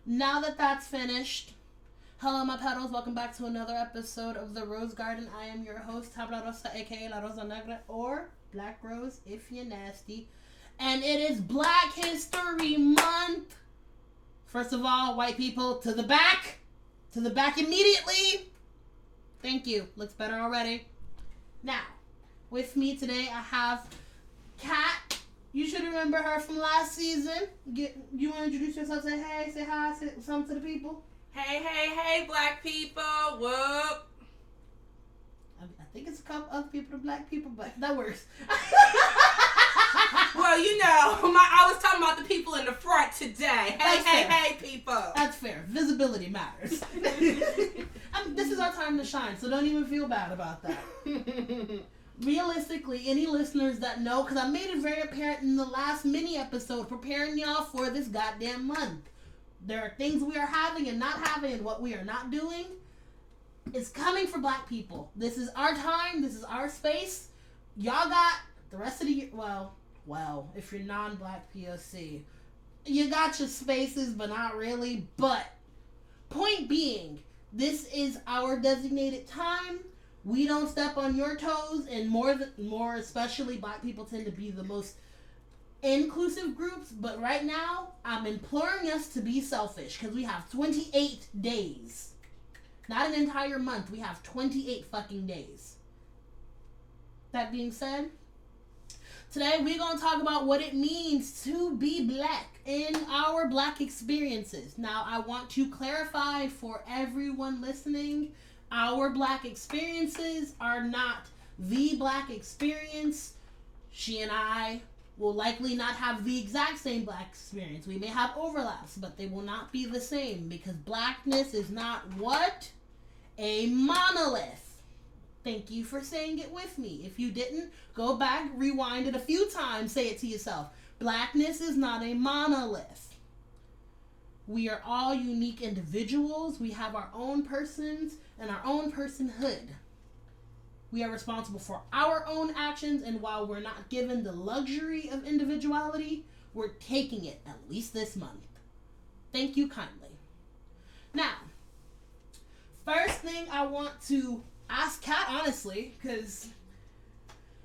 Now that that's finished, hello, my petals. Welcome back to another episode of the Roze Garden. I am your host, Tabla Rosa, aka La Rosa Negra, or Black Rose if you're nasty. And it is Black History Month. First of all, white people, to the back. To the back immediately. Thank you. Looks better already. Now, with me today, I have Kat. You should remember her from last season. You want to introduce yourself? Say hey, say hi, say something to the people. Hey, black people. Whoop. I think it's a couple other people to black people, but that works. Well, I was talking about the people in the front today. Hey, people. That's fair. Visibility matters. This is our time to shine, so don't even feel bad about that. Realistically, any listeners that know, because I made it very apparent in the last mini episode, preparing y'all for this goddamn month. There are things we are having and not having, and what we are not doing is coming for black people. This is our time. This is our space. Y'all got the rest of the year. Well, if you're non-black POC, you got your spaces, but not really. But point being, this is our designated time. We don't step on your toes, and more especially black people tend to be the most inclusive groups. But right now, I'm imploring us to be selfish because we have 28 days. Not an entire month. We have 28 fucking days. That being said, today we're going to talk about what it means to be black in our black experiences. Now, I want to clarify for everyone listening, our black experiences are not the black experience. She and I will likely not have the exact same black experience. We may have overlaps, but they will not be the same because blackness is not what? A monolith. Thank you for saying it with me. If you didn't, go back, rewind it a few times, say it to yourself. Blackness is not a monolith. We are all unique individuals. We have our own persons and our own personhood. We are responsible for our own actions, and while we're not given the luxury of individuality, we're taking it, at least this month. Thank you kindly. Now, first thing I want to ask Kat, honestly, because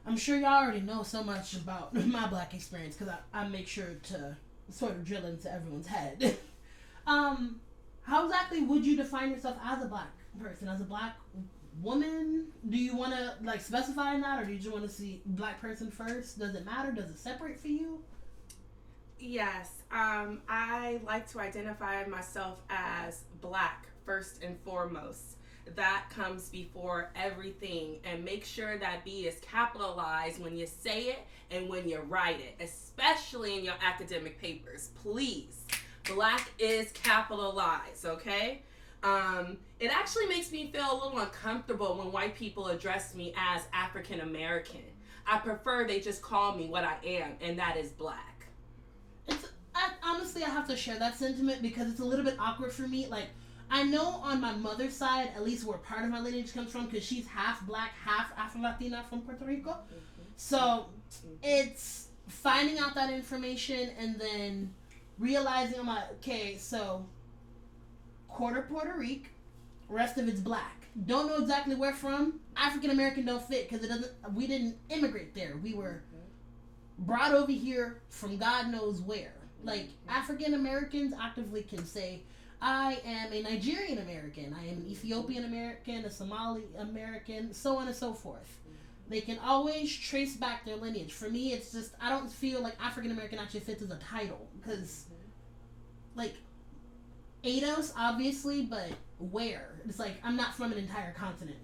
I'm sure y'all already know so much about my black experience, because I make sure to sort of drill into everyone's head. How exactly would you define yourself as a black person, as a black woman? Do you want to specify in that, or do you just want to see black person first? Does it matter? Does it separate for you? Yes, I like to identify myself as black first and foremost. That comes before everything, and make sure that B is capitalized when you say it and when you write it, especially in your academic papers. Please, black is capitalized, okay? It actually makes me feel a little uncomfortable when white people address me as African American. I prefer they just call me what I am, and that is black. Honestly, I have to share that sentiment because it's a little bit awkward for me. I know on my mother's side, at least where part of my lineage comes from, because she's half black, half Afro-Latina from Puerto Rico. Mm-hmm. So it's finding out that information and then realizing I'm like, okay, so quarter Puerto Rico, rest of it's black. Don't know exactly where from. African American don't fit because we didn't immigrate there. We were brought over here from God knows where. African Americans actively can say, I am a Nigerian American, I am an Ethiopian American, a Somali American, so on and so forth. They can always trace back their lineage. For me, it's just, I don't feel like African American actually fits as a title. Because, ADOS, obviously, but where? It's I'm not from an entire continent.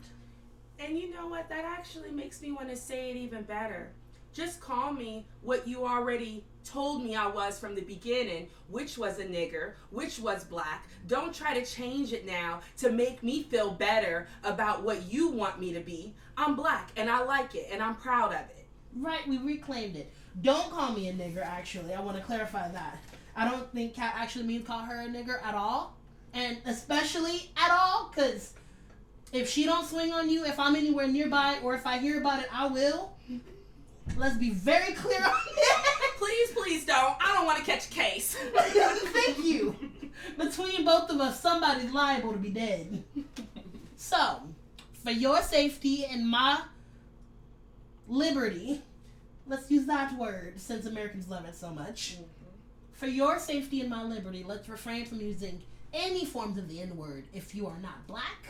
And you know what? That actually makes me want to say it even better. Just call me what you already told me I was from the beginning, which was a nigger, which was black. Don't try to change it now to make me feel better about what you want me to be. I'm black, and I like it, and I'm proud of it. Right, we reclaimed it. Don't call me a nigger, actually. I want to clarify that. I don't think Kat actually means call her a nigger at all. And especially at all, because if she don't swing on you, if I'm anywhere nearby, or if I hear about it, I will. Let's be very clear on that. Please don't. I don't want to catch a case. Thank you. Between both of us, somebody's liable to be dead. So, for your safety and my liberty, let's use that word since Americans love it so much. For your safety and my liberty, let's refrain from using any forms of the N-word if you are not black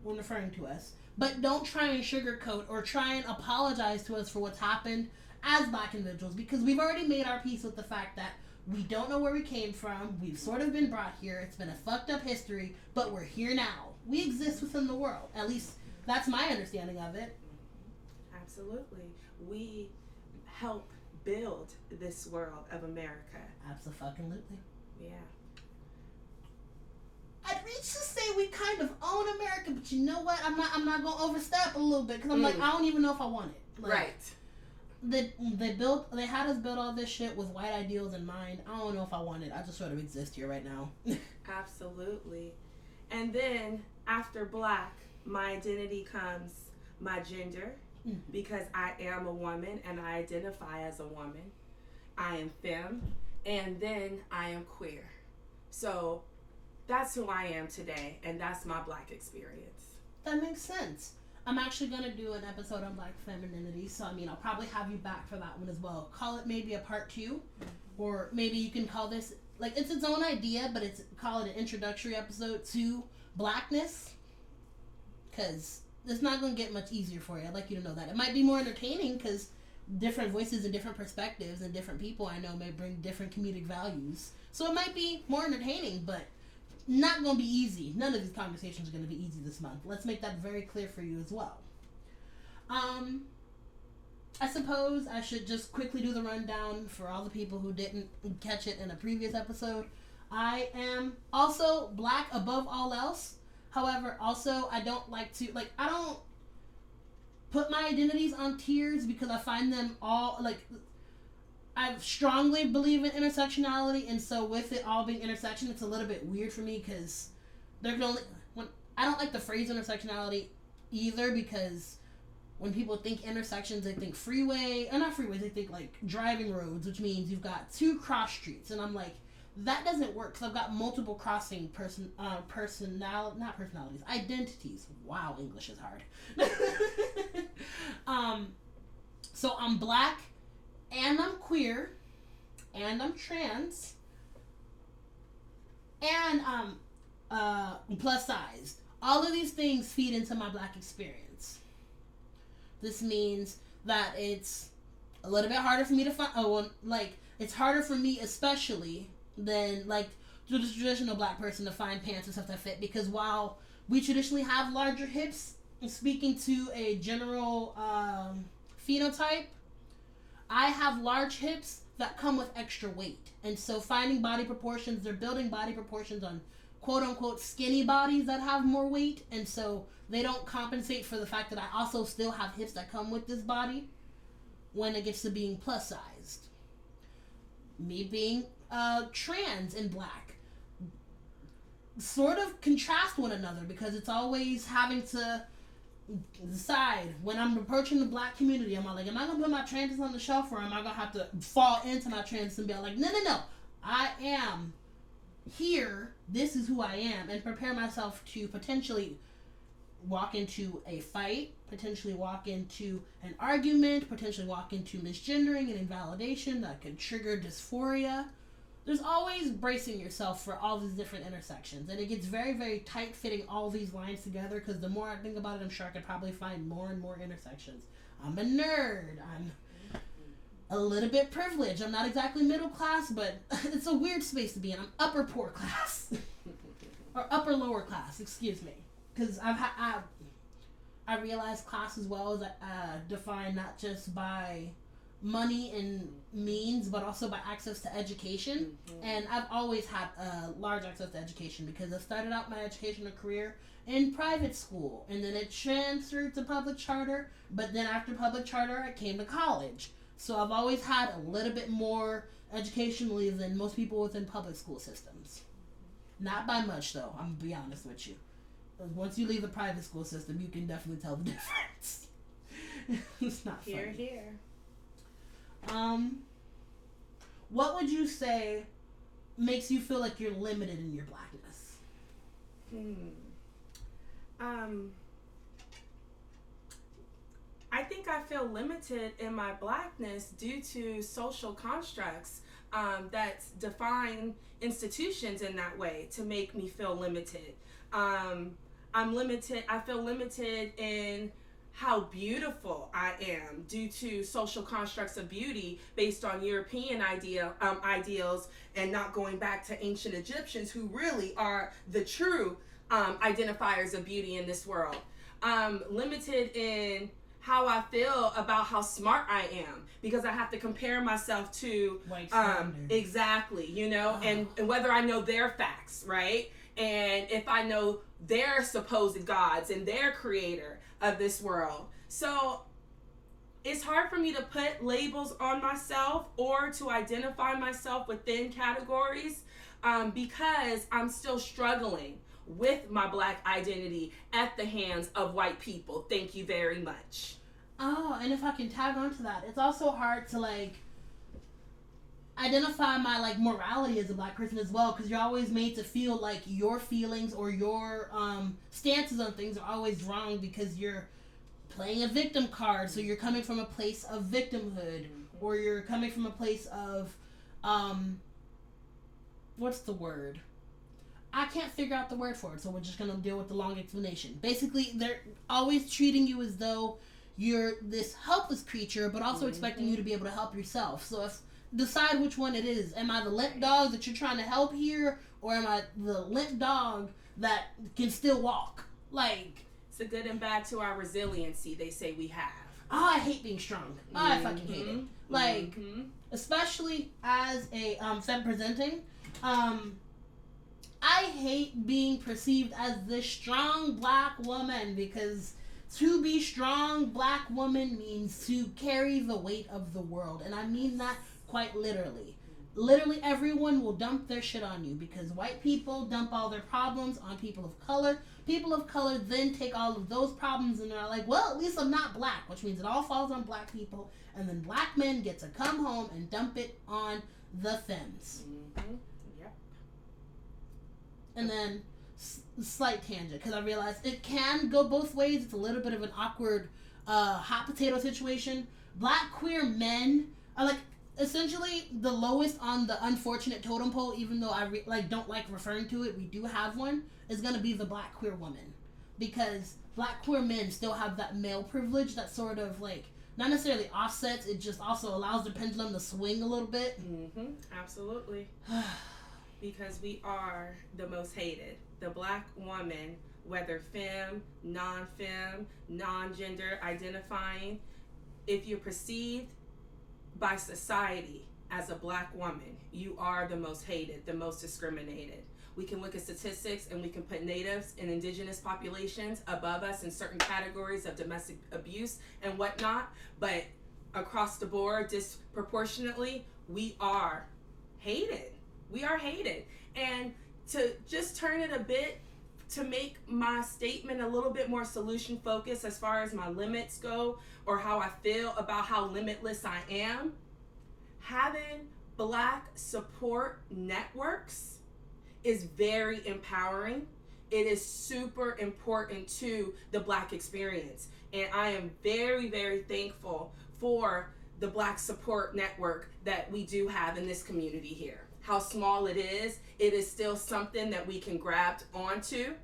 when referring to us. But don't try and sugarcoat or try and apologize to us for what's happened as black individuals, because we've already made our peace with the fact that we don't know where we came from. We've sort of been brought here. It's been a fucked up history, but we're here now. We exist within the world. At least that's my understanding of it. Absolutely. We help build this world of America. Absolutely. Yeah. I'd reach to say we kind of own America, but you know what? I'm not gonna overstep a little bit because I'm like, I don't even know if I want it. Like, right. They had us build all this shit with white ideals in mind. I don't know if I want it. I just sort of exist here right now. Absolutely. And then after black, my identity comes my gender, because I am a woman and I identify as a woman. I am femme, and then I am queer. So that's who I am today, and that's my black experience. That makes sense. I'm actually going to do an episode on black femininity, so I'll probably have you back for that one as well. Call it maybe a part 2, or maybe you can call this, like, it's its own idea, but call it an introductory episode to blackness, because it's not going to get much easier for you. I'd like you to know that. It might be more entertaining, because different voices and different perspectives and different people I know may bring different comedic values. So it might be more entertaining, but not going to be easy. None of these conversations are going to be easy this month. Let's make that very clear for you as well. I suppose I should just quickly do the rundown for all the people who didn't catch it in a previous episode. I am also black above all else. However, also, I don't like to, I don't put my identities on tiers because I find them all, I strongly believe in intersectionality, and so with it all being intersection, it's a little bit weird for me because I don't like the phrase intersectionality either, because when people think intersections, they think freeway, or not freeways, they think driving roads, which means you've got 2 cross streets, and I'm like, that doesn't work because I've got multiple crossing identities. Wow, English is hard. So I'm black, and I'm queer, and I'm trans, and I'm plus sized. All of these things feed into my black experience. This means that it's a little bit harder for me to find. It's harder for me, especially than the traditional black person, to find pants and stuff that fit, because while we traditionally have larger hips, speaking to a general phenotype, I have large hips that come with extra weight. And so finding body proportions, they're building body proportions on quote unquote skinny bodies that have more weight, and so they don't compensate for the fact that I also still have hips that come with this body when it gets to being plus sized. Me being trans and black sort of contrast one another, because it's always having to decide when I'm approaching the black community. I'm like, am I gonna put my trans on the shelf, or am I gonna have to fall into my trans and be like, no, I am here, this is who I am, and prepare myself to potentially walk into a fight, potentially walk into an argument, potentially walk into misgendering and invalidation that could trigger dysphoria. There's always bracing yourself for all these different intersections, and it gets very, very tight fitting all these lines together, because the more I think about it, I'm sure I could probably find more and more intersections. I'm a nerd. I'm a little bit privileged. I'm not exactly middle class, but it's a weird space to be in. I'm upper poor class. Or upper lower class, excuse me. Because I realize class as well is defined not just by money and means, but also by access to education. And I've always had large access to education, because I started out my educational career in private school, and then it transferred to public charter, but then after public charter I came to college. So I've always had a little bit more educationally than most people within public school systems. Not by much, though, I'm going to be honest with you. Once you leave the private school system, you can definitely tell the difference. It's not funny. Here. What would you say makes you feel like you're limited in your blackness? I think I feel limited in my blackness due to social constructs that define institutions in that way to make me feel limited. I'm limited. I feel limited in how beautiful I am due to social constructs of beauty based on European ideals, and not going back to ancient Egyptians, who really are the true identifiers of beauty in this world. Limited in how I feel about how smart I am, because I have to compare myself to exactly, you know, and whether I know their facts, right? And if I know their supposed gods and their creator of this world. So it's hard for me to put labels on myself or to identify myself within categories because I'm still struggling with my black identity at the hands of white people. Thank you very much. Oh, and if I can tag on to that, it's also hard to like identify my like morality as a black person as well, because you're always made to feel like your feelings or your stances on things are always wrong because you're playing a victim card. So you're coming from a place of victimhood, or you're coming from a place of what's the word? I can't figure out the word for it, so we're just gonna deal with the long explanation. Basically, they're always treating you as though you're this helpless creature, but also expecting you to be able to help yourself. So if decide which one it is. Am I the limp dog that you're trying to help here, or am I the limp dog that can still walk? Like, it's a good and bad to our resiliency they say we have. Oh, I hate being strong. Oh, I fucking hate it. Like, especially as a femme presenting, I hate being perceived as this strong black woman, because to be strong black woman means to carry the weight of the world, and I mean that quite literally. Literally everyone will dump their shit on you, because white people dump all their problems on people of color. People of color then take all of those problems and they're like, well, at least I'm not black, which means it all falls on black people, and then black men get to come home and dump it on the femmes. Yep. And then slight tangent, because I realized it can go both ways. It's a little bit of an awkward hot potato situation. Black queer men are like essentially the lowest on the unfortunate totem pole, even though I don't like referring to it. We do have one. Is going to be the black queer woman, because black queer men still have that male privilege that sort of like not necessarily offsets, it just also allows the pendulum to swing a little bit. Absolutely. Because we are the most hated. The black woman, whether femme, non-femme, non-gender identifying, if you're perceived by society as a black woman, you are the most hated, the most discriminated. We can look at statistics and we can put natives and indigenous populations above us in certain categories of domestic abuse and whatnot, but across the board, disproportionately, we are hated. We are hated. And to just turn it a bit, to make my statement a little bit more solution focused as far as my limits go, or how I feel about how limitless I am, having black support networks is very empowering. It is super important to the black experience. And I am very, very thankful for the black support network that we do have in this community here. How small it is still something that we can grab onto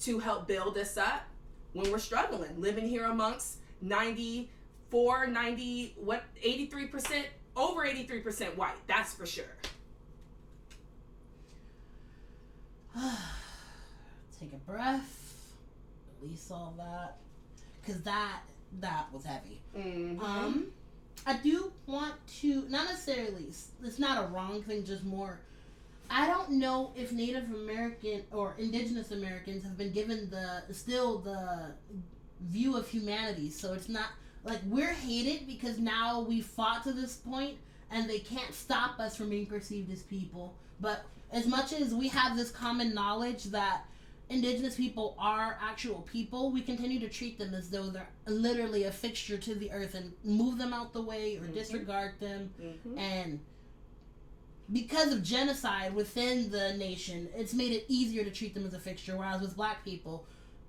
to help build us up when we're struggling, living here amongst 83%, over 83% white, that's for sure. Take a breath, release all that, because that was heavy. I do want to, not necessarily, it's not a wrong thing, just more, I don't know if Native American or Indigenous Americans have been given the view of humanity. So it's not like we're hated because now we fought to this point and they can't stop us from being perceived as people. But as much as we have this common knowledge that Indigenous people are actual people, we continue to treat them as though they're literally a fixture to the earth and move them out the way or disregard them and because of genocide within the nation, it's made it easier to treat them as a fixture. Whereas with black people,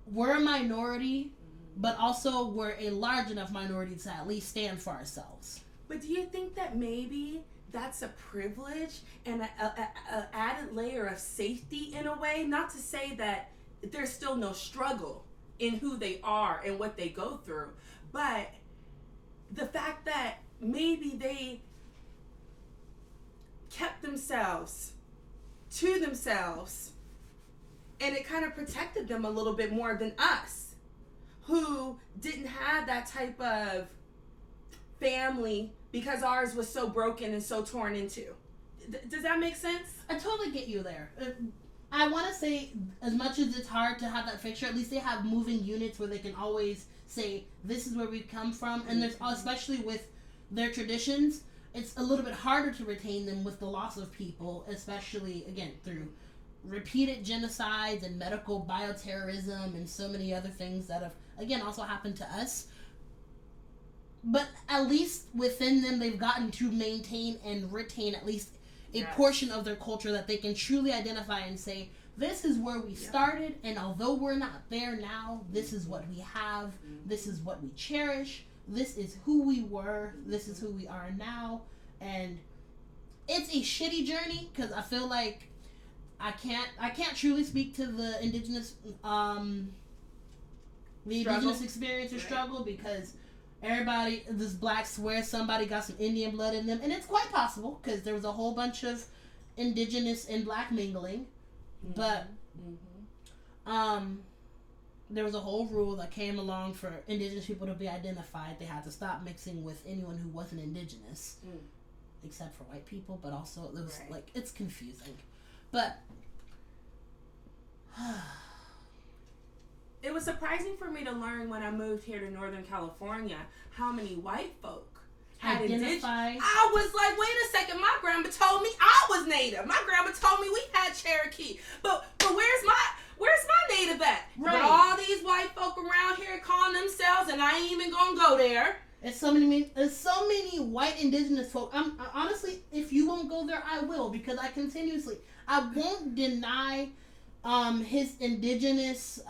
we're a minority, but also we're a large enough minority to at least stand for ourselves. But do you think that maybe that's a privilege and a added layer of safety in a way? Not to say that there's still no struggle in who they are and what they go through, but the fact that maybe they kept themselves to themselves, and it kind of protected them a little bit more than us, who didn't have that type of family because ours was so broken and so torn into. Does that make sense? I totally get you there. I want to say, as much as it's hard to have that fixture, at least they have moving units where they can always say, this is where we come from. And there's, especially with their traditions, it's a little bit harder to retain them with the loss of people, especially, again, through repeated genocides and medical bioterrorism and so many other things that have, again, also happened to us. But at least within them, they've gotten to maintain and retain at least a portion of their culture that they can truly identify and say, this is where we started, and although we're not there now, this is what we have, this is what we cherish, this is who we were, this is who we are now. And it's a shitty journey, because I feel like I can't truly speak to the indigenous experience or struggle, because everybody, this black swears somebody got some Indian blood in them, and it's quite possible, because there was a whole bunch of indigenous and black mingling, but there was a whole rule that came along for indigenous people to be identified. They had to stop mixing with anyone who wasn't indigenous, except for white people, but also it was like, it's confusing. But it was surprising for me to learn when I moved here to Northern California how many white folk had identified. I was like, wait a second, my grandma told me I was Native. My grandma told me we had Cherokee. But where's my Native at? Right. But all these white folk around here calling themselves, and I ain't even gonna go there. There's so many white indigenous folk. Honestly, if you won't go there, I will, because I won't deny his indigenous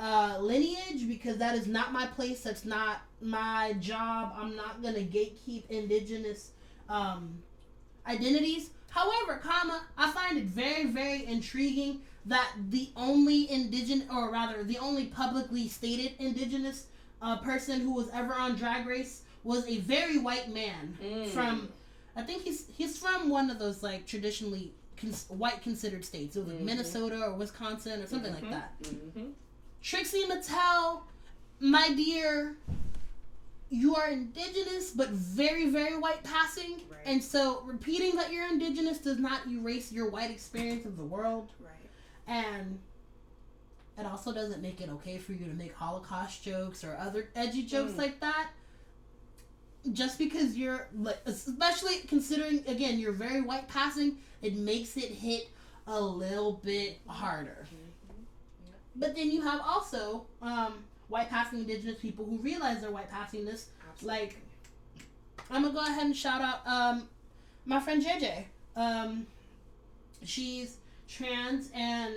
lineage, because that is not my place. That's not my job. I'm not gonna gatekeep indigenous identities. However, I find it very, very intriguing that the only publicly stated indigenous person who was ever on Drag Race was a very white man from, I think he's from one of those like traditionally white considered states. It was like Minnesota or Wisconsin or something like that. Trixie Mattel, my dear, you are indigenous but very, very white passing. Right. And so repeating that you're indigenous does not erase your white experience of the world. Right. And it also doesn't make it okay for you to make Holocaust jokes or other edgy jokes like that. Just because you're, like, especially considering, again, you're very white passing, it makes it hit a little bit harder. But then you have also white passing indigenous people who realize their white passingness. Absolutely. Like, I'm gonna go ahead and shout out my friend JJ. She's trans and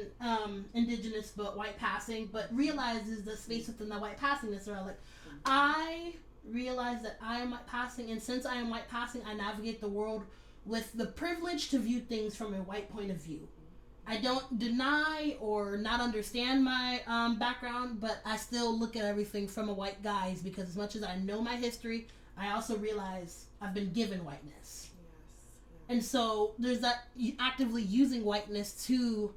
indigenous but white passing, but realizes the space within the white passingness. Where like, I realize that I am white passing, and since I am white passing, I navigate the world with the privilege to view things from a white point of view. I don't deny or not understand my background, but I still look at everything from a white guise, because as much as I know my history, I also realize I've been given whiteness. And so there's that actively using whiteness to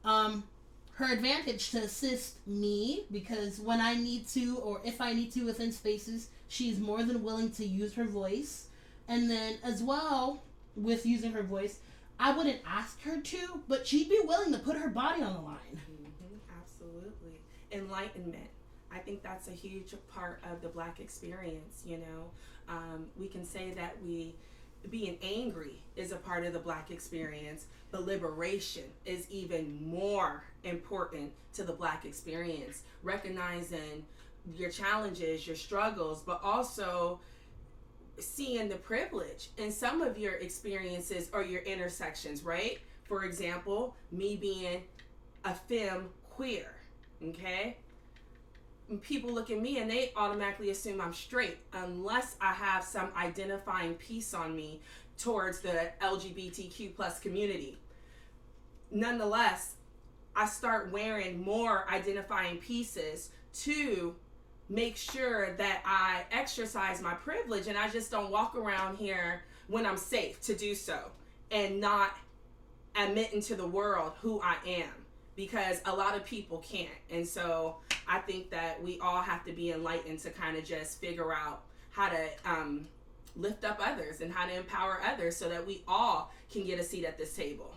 her advantage to assist me, because when I need to, or if I need to within spaces, she's more than willing to use her voice. And then as well, with using her voice, I wouldn't ask her to, but she'd be willing to put her body on the line. Absolutely. Enlightenment. I think that's a huge part of the Black experience, you know. We can say that being angry is a part of the Black experience, but liberation is even more important to the Black experience. Recognizing your challenges, your struggles, but also seeing the privilege in some of your experiences or your intersections, right? For example, me being a femme queer, okay? People look at me and they automatically assume I'm straight unless I have some identifying piece on me towards the LGBTQ plus community. Nonetheless, I start wearing more identifying pieces to make sure that I exercise my privilege, and I just don't walk around here when I'm safe to do so and not admit into the world who I am, because a lot of people can't. And so I think that we all have to be enlightened to kind of just figure out how to lift up others and how to empower others so that we all can get a seat at this table.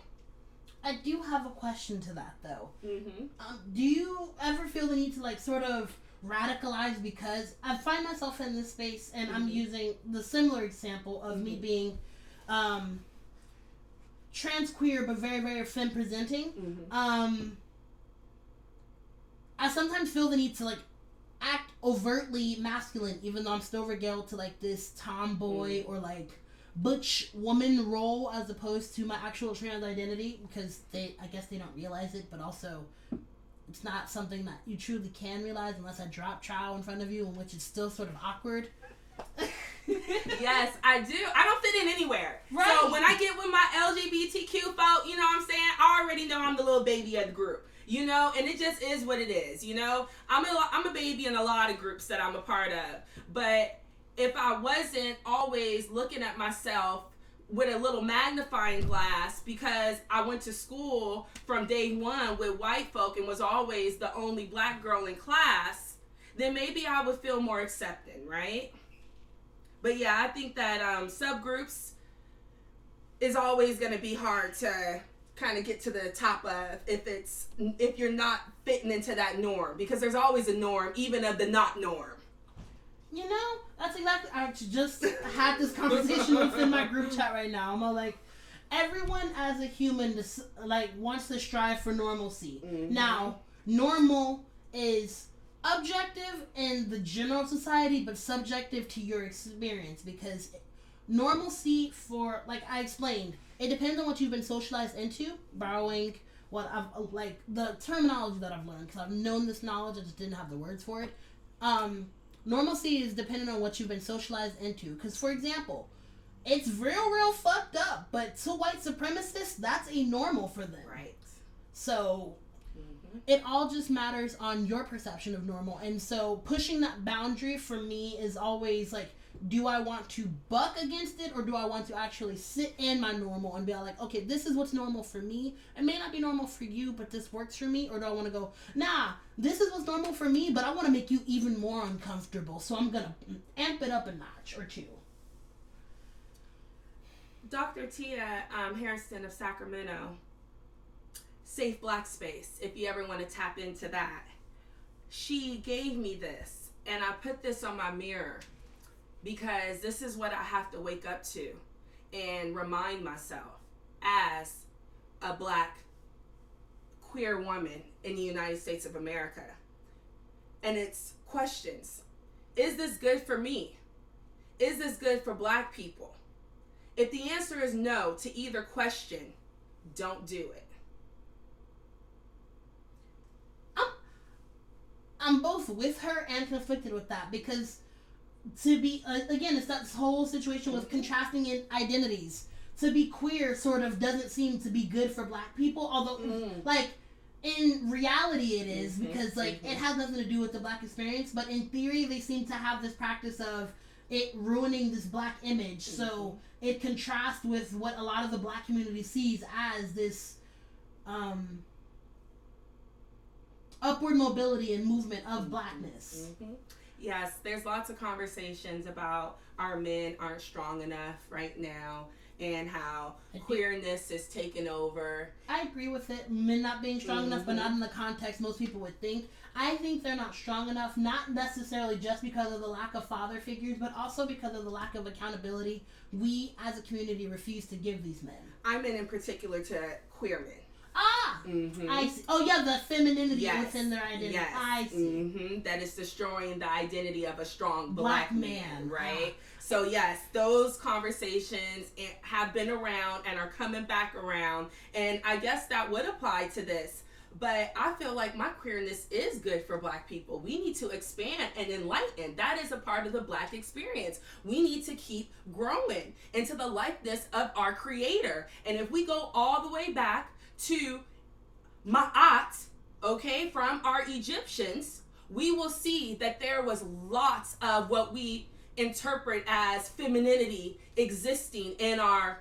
I do have a question to that, though. Mm-hmm. Do you ever feel the need to, like, sort of radicalize? Because I find myself in this space, and I'm using the similar example of me being trans queer but very, very femme presenting. I sometimes feel the need to, like, act overtly masculine, even though I'm still regaled to, like, this tomboy or, like, butch woman role as opposed to my actual trans identity, because I guess they don't realize it, but also it's not something that you truly can realize unless I drop trow in front of you, in which is still sort of awkward. Yes, I do. I don't fit in anywhere. Right. So when I get with my LGBTQ folk, you know what I'm saying? I already know I'm the little baby of the group. You know, and it just is what it is, you know? I'm a baby in a lot of groups that I'm a part of. But if I wasn't always looking at myself with a little magnifying glass because I went to school from day one with white folk and was always the only black girl in class, then maybe I would feel more accepting, right? But yeah, I think that subgroups is always going to be hard to kind of get to the top of if you're not fitting into that norm, because there's always a norm, even of the not norm. You know, that's exactly, I just had this conversation within my group chat right now. I'm all like, everyone as a human, like, wants to strive for normalcy. Now, normal is objective in the general society, but subjective to your experience, because normalcy, for, like I explained, it depends on what you've been socialized into, borrowing what I've, like, the terminology that I've learned, because I've known this knowledge, I just didn't have the words for it. Normalcy is dependent on what you've been socialized into. Because, for example, it's real fucked up, but to white supremacists, that's a normal for them. Right. So, it all just matters on your perception of normal. And so, pushing that boundary for me is always like, do I want to buck against it, or do I want to actually sit in my normal and be like, okay, this is what's normal for me. It may not be normal for you, but this works for me. Or do I want to go, nah, this is what's normal for me, but I want to make you even more uncomfortable, so I'm going to amp it up a notch or two. Dr. Tia Harrison of Sacramento, Safe Black Space, if you ever want to tap into that, she gave me this, and I put this on my mirror, because this is what I have to wake up to and remind myself as a black queer woman in the United States of America. And it's questions. Is this good for me? Is this good for black people? If the answer is no to either question, don't do it. I'm both with her and conflicted with that, because to be, again, it's that whole situation with contrasting in identities. To be queer sort of doesn't seem to be good for black people, although, like, in reality it is, because, like, it has nothing to do with the black experience, but in theory they seem to have this practice of it ruining this black image, so it contrasts with what a lot of the black community sees as this, upward mobility and movement of blackness. Yes, there's lots of conversations about our men aren't strong enough right now, and how queerness is taking over. I agree with it, men not being strong enough, but not in the context most people would think. I think they're not strong enough, not necessarily just because of the lack of father figures, but also because of the lack of accountability we as a community refuse to give these men. I meant in particular to queer men. Ah, I see. Oh yeah, the femininity within their identity. Yes. I see. That is destroying the identity of a strong black man, right? Ah. So yes, those conversations have been around and are coming back around, and I guess that would apply to this. But I feel like my queerness is good for black people. We need to expand and enlighten. That is a part of the black experience. We need to keep growing into the likeness of our creator. And if we go all the way back to Ma'at, okay, from our Egyptians, we will see that there was lots of what we interpret as femininity existing in our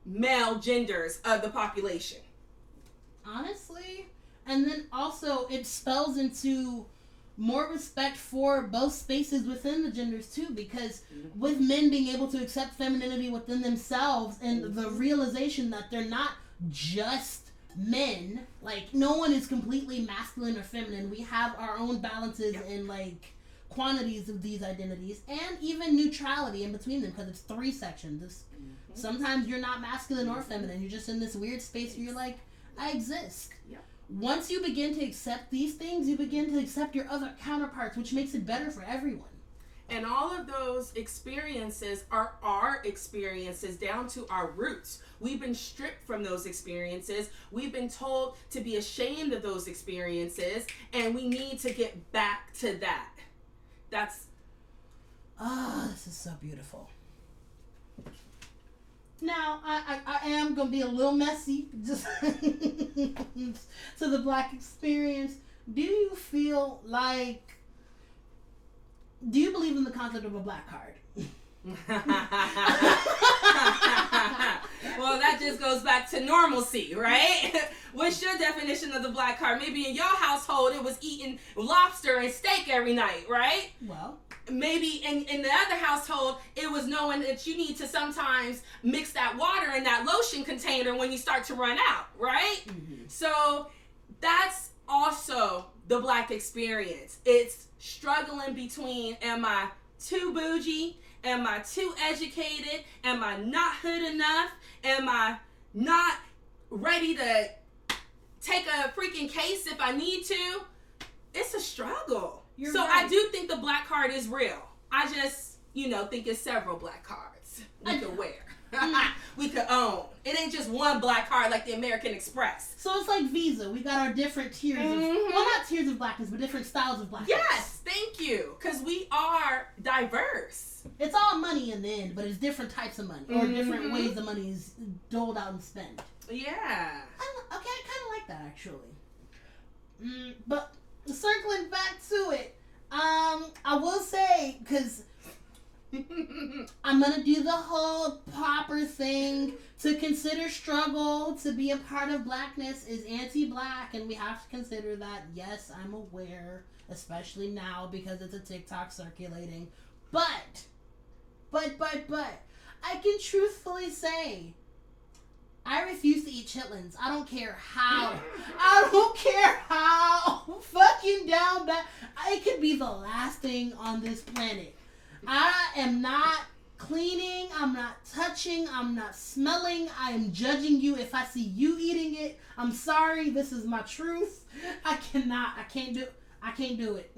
male genders of the population. Honestly, and then also it spells into more respect for both spaces within the genders too, because with men being able to accept femininity within themselves and the realization that they're not just men, like no one is completely masculine or feminine. We have our own balances and like quantities of these identities, and even neutrality in between them, because it's 3 sections. Sometimes you're not masculine or feminine. You're just in this weird space where you're like, I exist. Yep. Once you begin to accept these things, you begin to accept your other counterparts, which makes it better for everyone. And all of those experiences are our experiences down to our roots. We've been stripped from those experiences. We've been told to be ashamed of those experiences, and we need to get back to that. That's... this is so beautiful. Now, I am going to be a little messy, just to the black experience. Do you feel like, do you believe in the concept of a black card? Well, that just goes back to normalcy, right? What's your definition of the black card? Maybe in your household it was eating lobster and steak every night, right? Well, maybe in the other household it was knowing that you need to sometimes mix that water in that lotion container when you start to run out, right? So that's also the black experience. It's struggling between, am I too bougie? Am I too educated? Am I not hood enough? Am I not ready to take a freaking case if I need to? It's a struggle. You're so right. I do think the black card is real. I just, think it's several black cards we could wear. We could own. It ain't just one black card like the American Express. So it's like Visa. We got our different tiers of, well, not tiers of blackness, but different styles of blackness. Yes, thank you. Because we are diverse. It's all money in the end, but it's different types of money, or different ways the money is doled out and spent. Yeah. I kind of like that, actually. But circling back to it, I will say, because I'm going to do the whole proper thing. To consider struggle, to be a part of blackness is anti-black, and we have to consider that. Yes, I'm aware, especially now because it's a TikTok circulating. But, I can truthfully say, I refuse to eat chitlins. I don't care how. I don't care how fucking down bad. It could be the last thing on this planet. I am not cleaning. I'm not touching. I'm not smelling. I am judging you if I see you eating it. I'm sorry. This is my truth. I can't do it.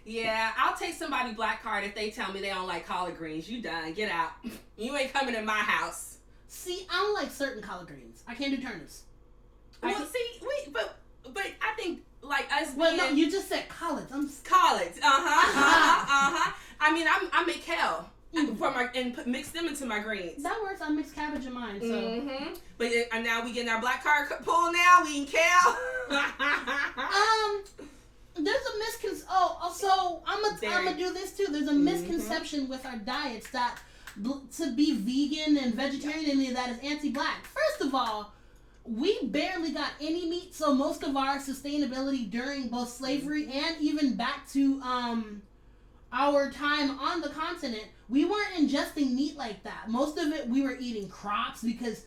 Yeah, I'll take somebody black card if they tell me they don't like collard greens. You done. Get out. You ain't coming in my house. See, I don't like certain collard greens. I can't do turnips. But I think like us. Well, no, you just said collards. Collards. I mean, I make kale and mix them into my greens. That works. I mix cabbage in mine. So. But now we getting our black card pulled. Now we eating kale. There's a so I'm gonna do this too. There's a misconception with our diets that to be vegan and vegetarian, any of that is anti-black. First of all, we barely got any meat, so most of our sustainability during both slavery and even back to our time on the continent, we weren't ingesting meat like that. Most of it we were eating crops because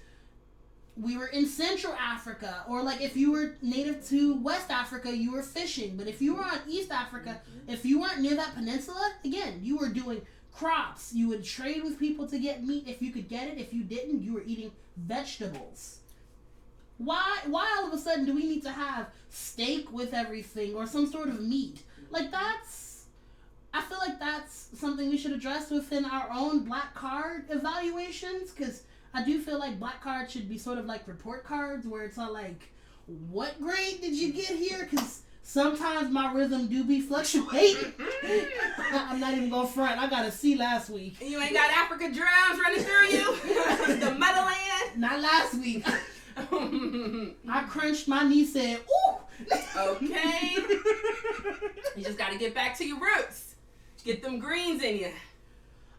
we were in Central Africa, or like if you were native to West Africa, you were fishing. But if you were on East Africa, if you weren't near that peninsula, again, you were doing crops. You would trade with people to get meat if you could get it. If you didn't, you were eating vegetables. Why all of a sudden do we need to have steak with everything or some sort of meat? Like, I feel like that's something we should address within our own black card evaluations, because I do feel like black cards should be sort of like report cards where it's all like, what grade did you get here? Because sometimes my rhythm do be fluctuating. I'm not even gonna front. I got a C last week. You ain't got Africa drums running through you? The motherland? Not last week. I crunched my knee, said, ooh. Okay. You just gotta get back to your roots. Get them greens in you.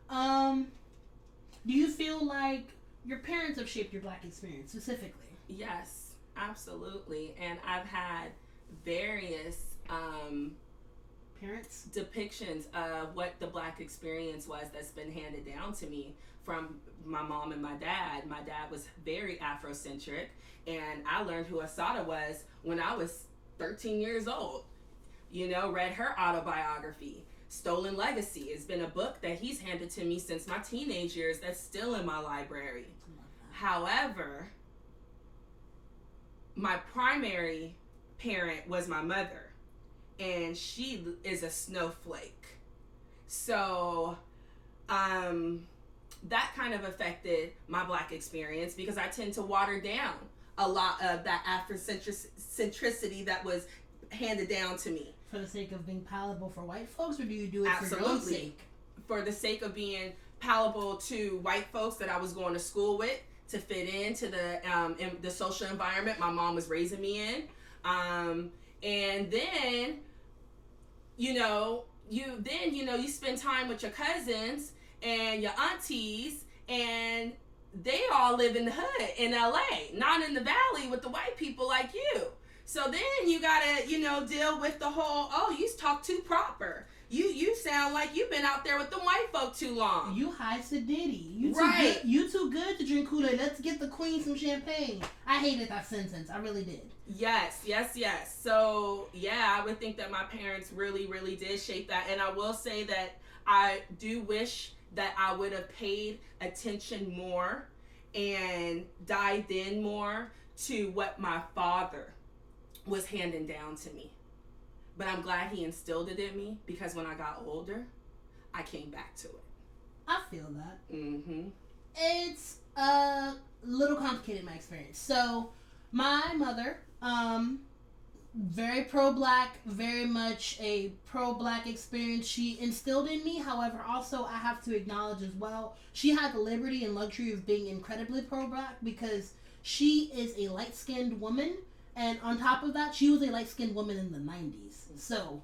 Do you feel like your parents have shaped your black experience specifically? Yes, absolutely. And I've had various parents depictions of what the black experience was that's been handed down to me from my mom and my dad. My dad was very Afrocentric, and I learned who Asada was when I was 13 years old. You know, read her autobiography. Stolen Legacy has been a book that he's handed to me since my teenage years that's still in my library. However, my primary parent was my mother, and she is a snowflake. So that kind of affected my black experience because I tend to water down a lot of that Afrocentricity that was handed down to me. For the sake of being palatable for white folks, or do you do it for your own sake? For the sake of being palatable to white folks that I was going to school with, to fit into the social environment my mom was raising me in. And then, you spend time with your cousins and your aunties, and they all live in the hood in LA, not in the valley with the white people like you. So then you gotta, deal with the whole, you talk too proper. You sound like you've been out there with the white folk too long. You high sedity. Right. You too good to drink Kool-Aid. Let's get the queen some champagne. I hated that sentence. I really did. Yes. So, yeah, I would think that my parents really, really did shape that. And I will say that I do wish that I would have paid attention more and dived in more to what my father was handing down to me. But I'm glad he instilled it in me, because when I got older, I came back to it. I feel that. Mm-hmm. It's a little complicated, my experience. So, my mother, very pro-black, very much a pro-black experience she instilled in me. However, also I have to acknowledge as well, she had the liberty and luxury of being incredibly pro-black because she is a light-skinned woman. And on top of that, she was a light-skinned woman in the 90s. So,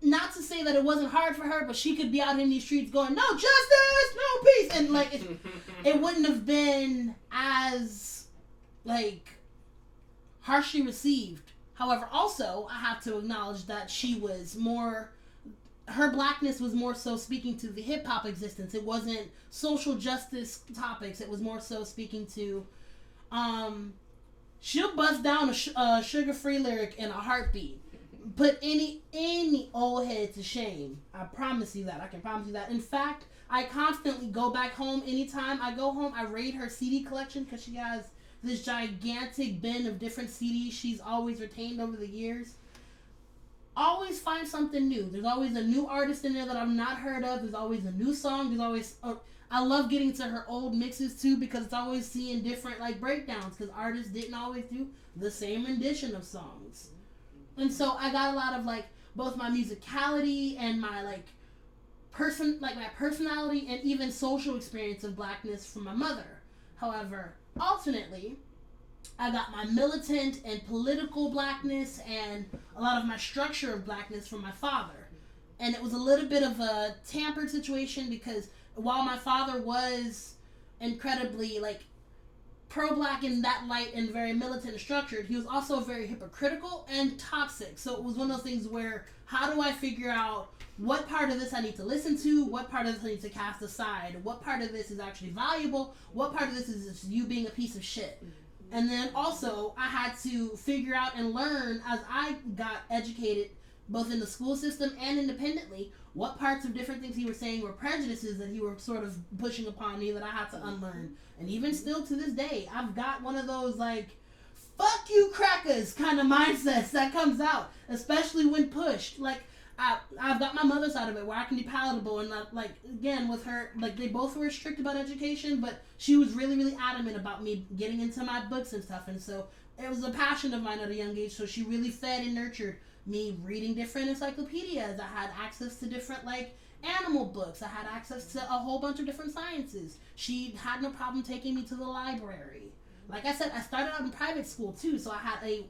not to say that it wasn't hard for her, but she could be out in these streets going, no justice, no peace. And, it wouldn't have been as, harshly received. However, also, I have to acknowledge that her blackness was more so speaking to the hip-hop existence. It wasn't social justice topics. It was more so speaking to, she'll bust down a sugar-free lyric in a heartbeat. Put any old head to shame. I promise you that. I can promise you that. In fact, I constantly go back home. Anytime I go home, I raid her CD collection because she has this gigantic bin of different CDs she's always retained over the years. Always find something new. There's always a new artist in there that I've not heard of. There's always a new song. There's always... I love getting to her old mixes too, because it's always seeing different breakdowns, because artists didn't always do the same rendition of songs. And so I got a lot of both my musicality and my my personality and even social experience of blackness from my mother. However, alternately, I got my militant and political blackness and a lot of my structure of blackness from my father. And it was a little bit of a tampered situation, because while my father was incredibly pro-black in that light and very militant and structured, he was also very hypocritical and toxic. So it was one of those things where, how do I figure out what part of this I need to listen to, what part of this I need to cast aside, what part of this is actually valuable, what part of this is just you being a piece of shit. And then also I had to figure out and learn as I got educated both in the school system and independently, what parts of different things he was saying were prejudices that he were sort of pushing upon me that I had to unlearn. And even still to this day, I've got one of those, like, fuck you crackers kind of mindsets that comes out, especially when pushed. Like, I've got my mother's side of it where I can be palatable, and like, again, with her, like, they both were strict about education, but she was really, really adamant about me getting into my books and stuff, and so it was a passion of mine at a young age, so she really fed and nurtured me reading different encyclopedias. I had access to different, like, animal books. I had access to a whole bunch of different sciences. She had no problem taking me to the library. Like I said, I started out in private school, too, so I had a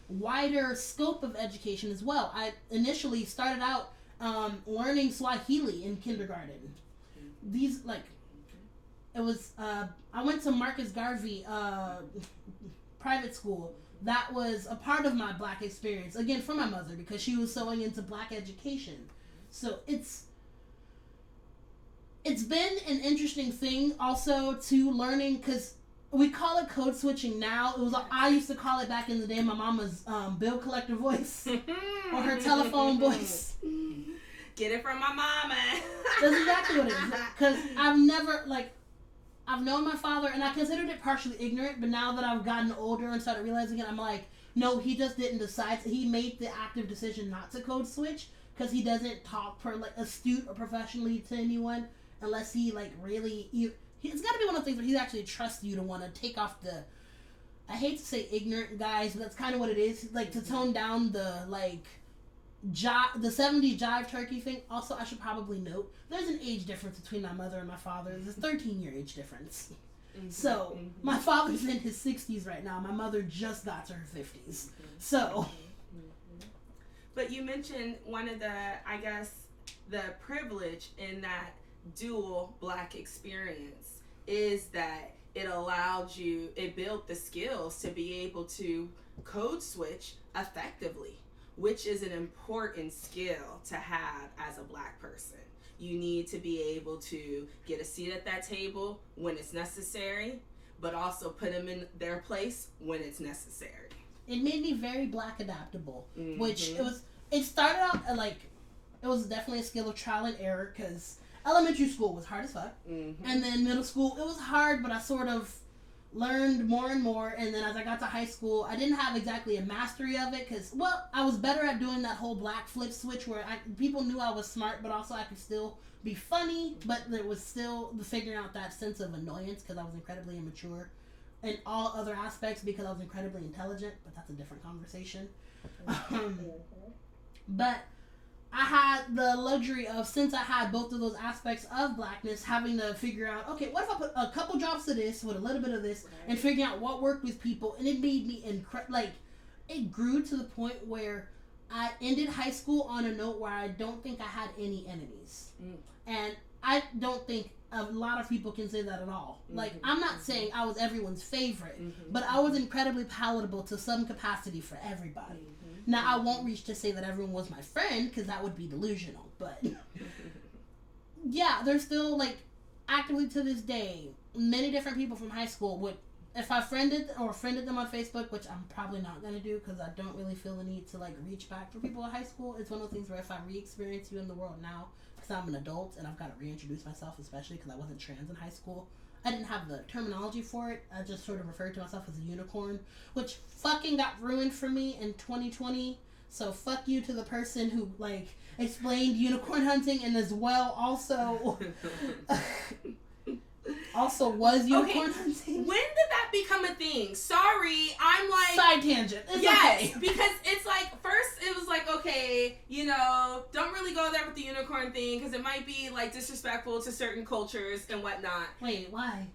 wider scope of education as well. I initially started out learning Swahili in kindergarten. These, like, it was, I went to Marcus Garvey private school. That was a part of my black experience, again, from my mother, because she was sewing into black education. So it's been an interesting thing also to learning, because we call it code switching now. It was I used to call it back in the day my mama's bill collector voice or her telephone voice. Get it from my mama. That's exactly what it is. Because I've never, like, I've known my father, and I considered it partially ignorant, but now that I've gotten older and started realizing it, I'm like, no, he just didn't decide. He made the active decision not to code switch, because he doesn't talk like astute or professionally to anyone unless he, like, really... It's got to be one of the things where he actually trusts you to want to take off the... I hate to say ignorant guys, but that's kind of what it is. Like, to tone down the, like... the 70s jive turkey thing. Also, I should probably note, there's an age difference between my mother and my father. There's a 13-year age difference. So, my father's in his 60s right now. My mother just got to her 50s. So... But you mentioned one of the, I guess, the privilege in that dual black experience is that it built the skills to be able to code switch effectively, which is an important skill to have as a black person. You need to be able to get a seat at that table when it's necessary, but also put them in their place when it's necessary. It made me very black adaptable, which it started out like, it was definitely a skill of trial and error, because elementary school was hard as fuck, and then middle school, it was hard, but I sort of learned more and more, and then as I got to high school, I didn't have exactly a mastery of it, because, well, I was better at doing that whole black flip switch, where people knew I was smart, but also I could still be funny, but there was still the figuring out that sense of annoyance, because I was incredibly immature in all other aspects, because I was incredibly intelligent, but that's a different conversation. But I had the luxury of, since I had both of those aspects of blackness, having to figure out, okay, what if I put a couple drops of this with a little bit of this, and figuring out what worked with people, and it made me it grew to the point where I ended high school on a note where I don't think I had any enemies. And I don't think a lot of people can say that at all. Like, I'm not saying I was everyone's favorite, but I was incredibly palatable to some capacity for everybody. Now, I won't reach to say that everyone was my friend, because that would be delusional, but yeah, there's still, like, actively to this day, many different people from high school would, if I friended them on Facebook, which I'm probably not going to do, because I don't really feel the need to, like, reach back for people in high school. It's one of those things where if I re-experience you in the world now, because I'm an adult and I've got to reintroduce myself, especially because I wasn't trans in high school, I didn't have the terminology for it. I just sort of referred to myself as a unicorn, which fucking got ruined for me in 2020. So fuck you to the person who, like, explained unicorn hunting and as well also was unicorn hunting. When did that become a thing? Sorry, I'm like... Side tangent. It's yes, okay. Because it's like, first it was like, okay, you know, don't really go there with the unicorn thing, because it might be, like, disrespectful to certain cultures and whatnot. Wait, why?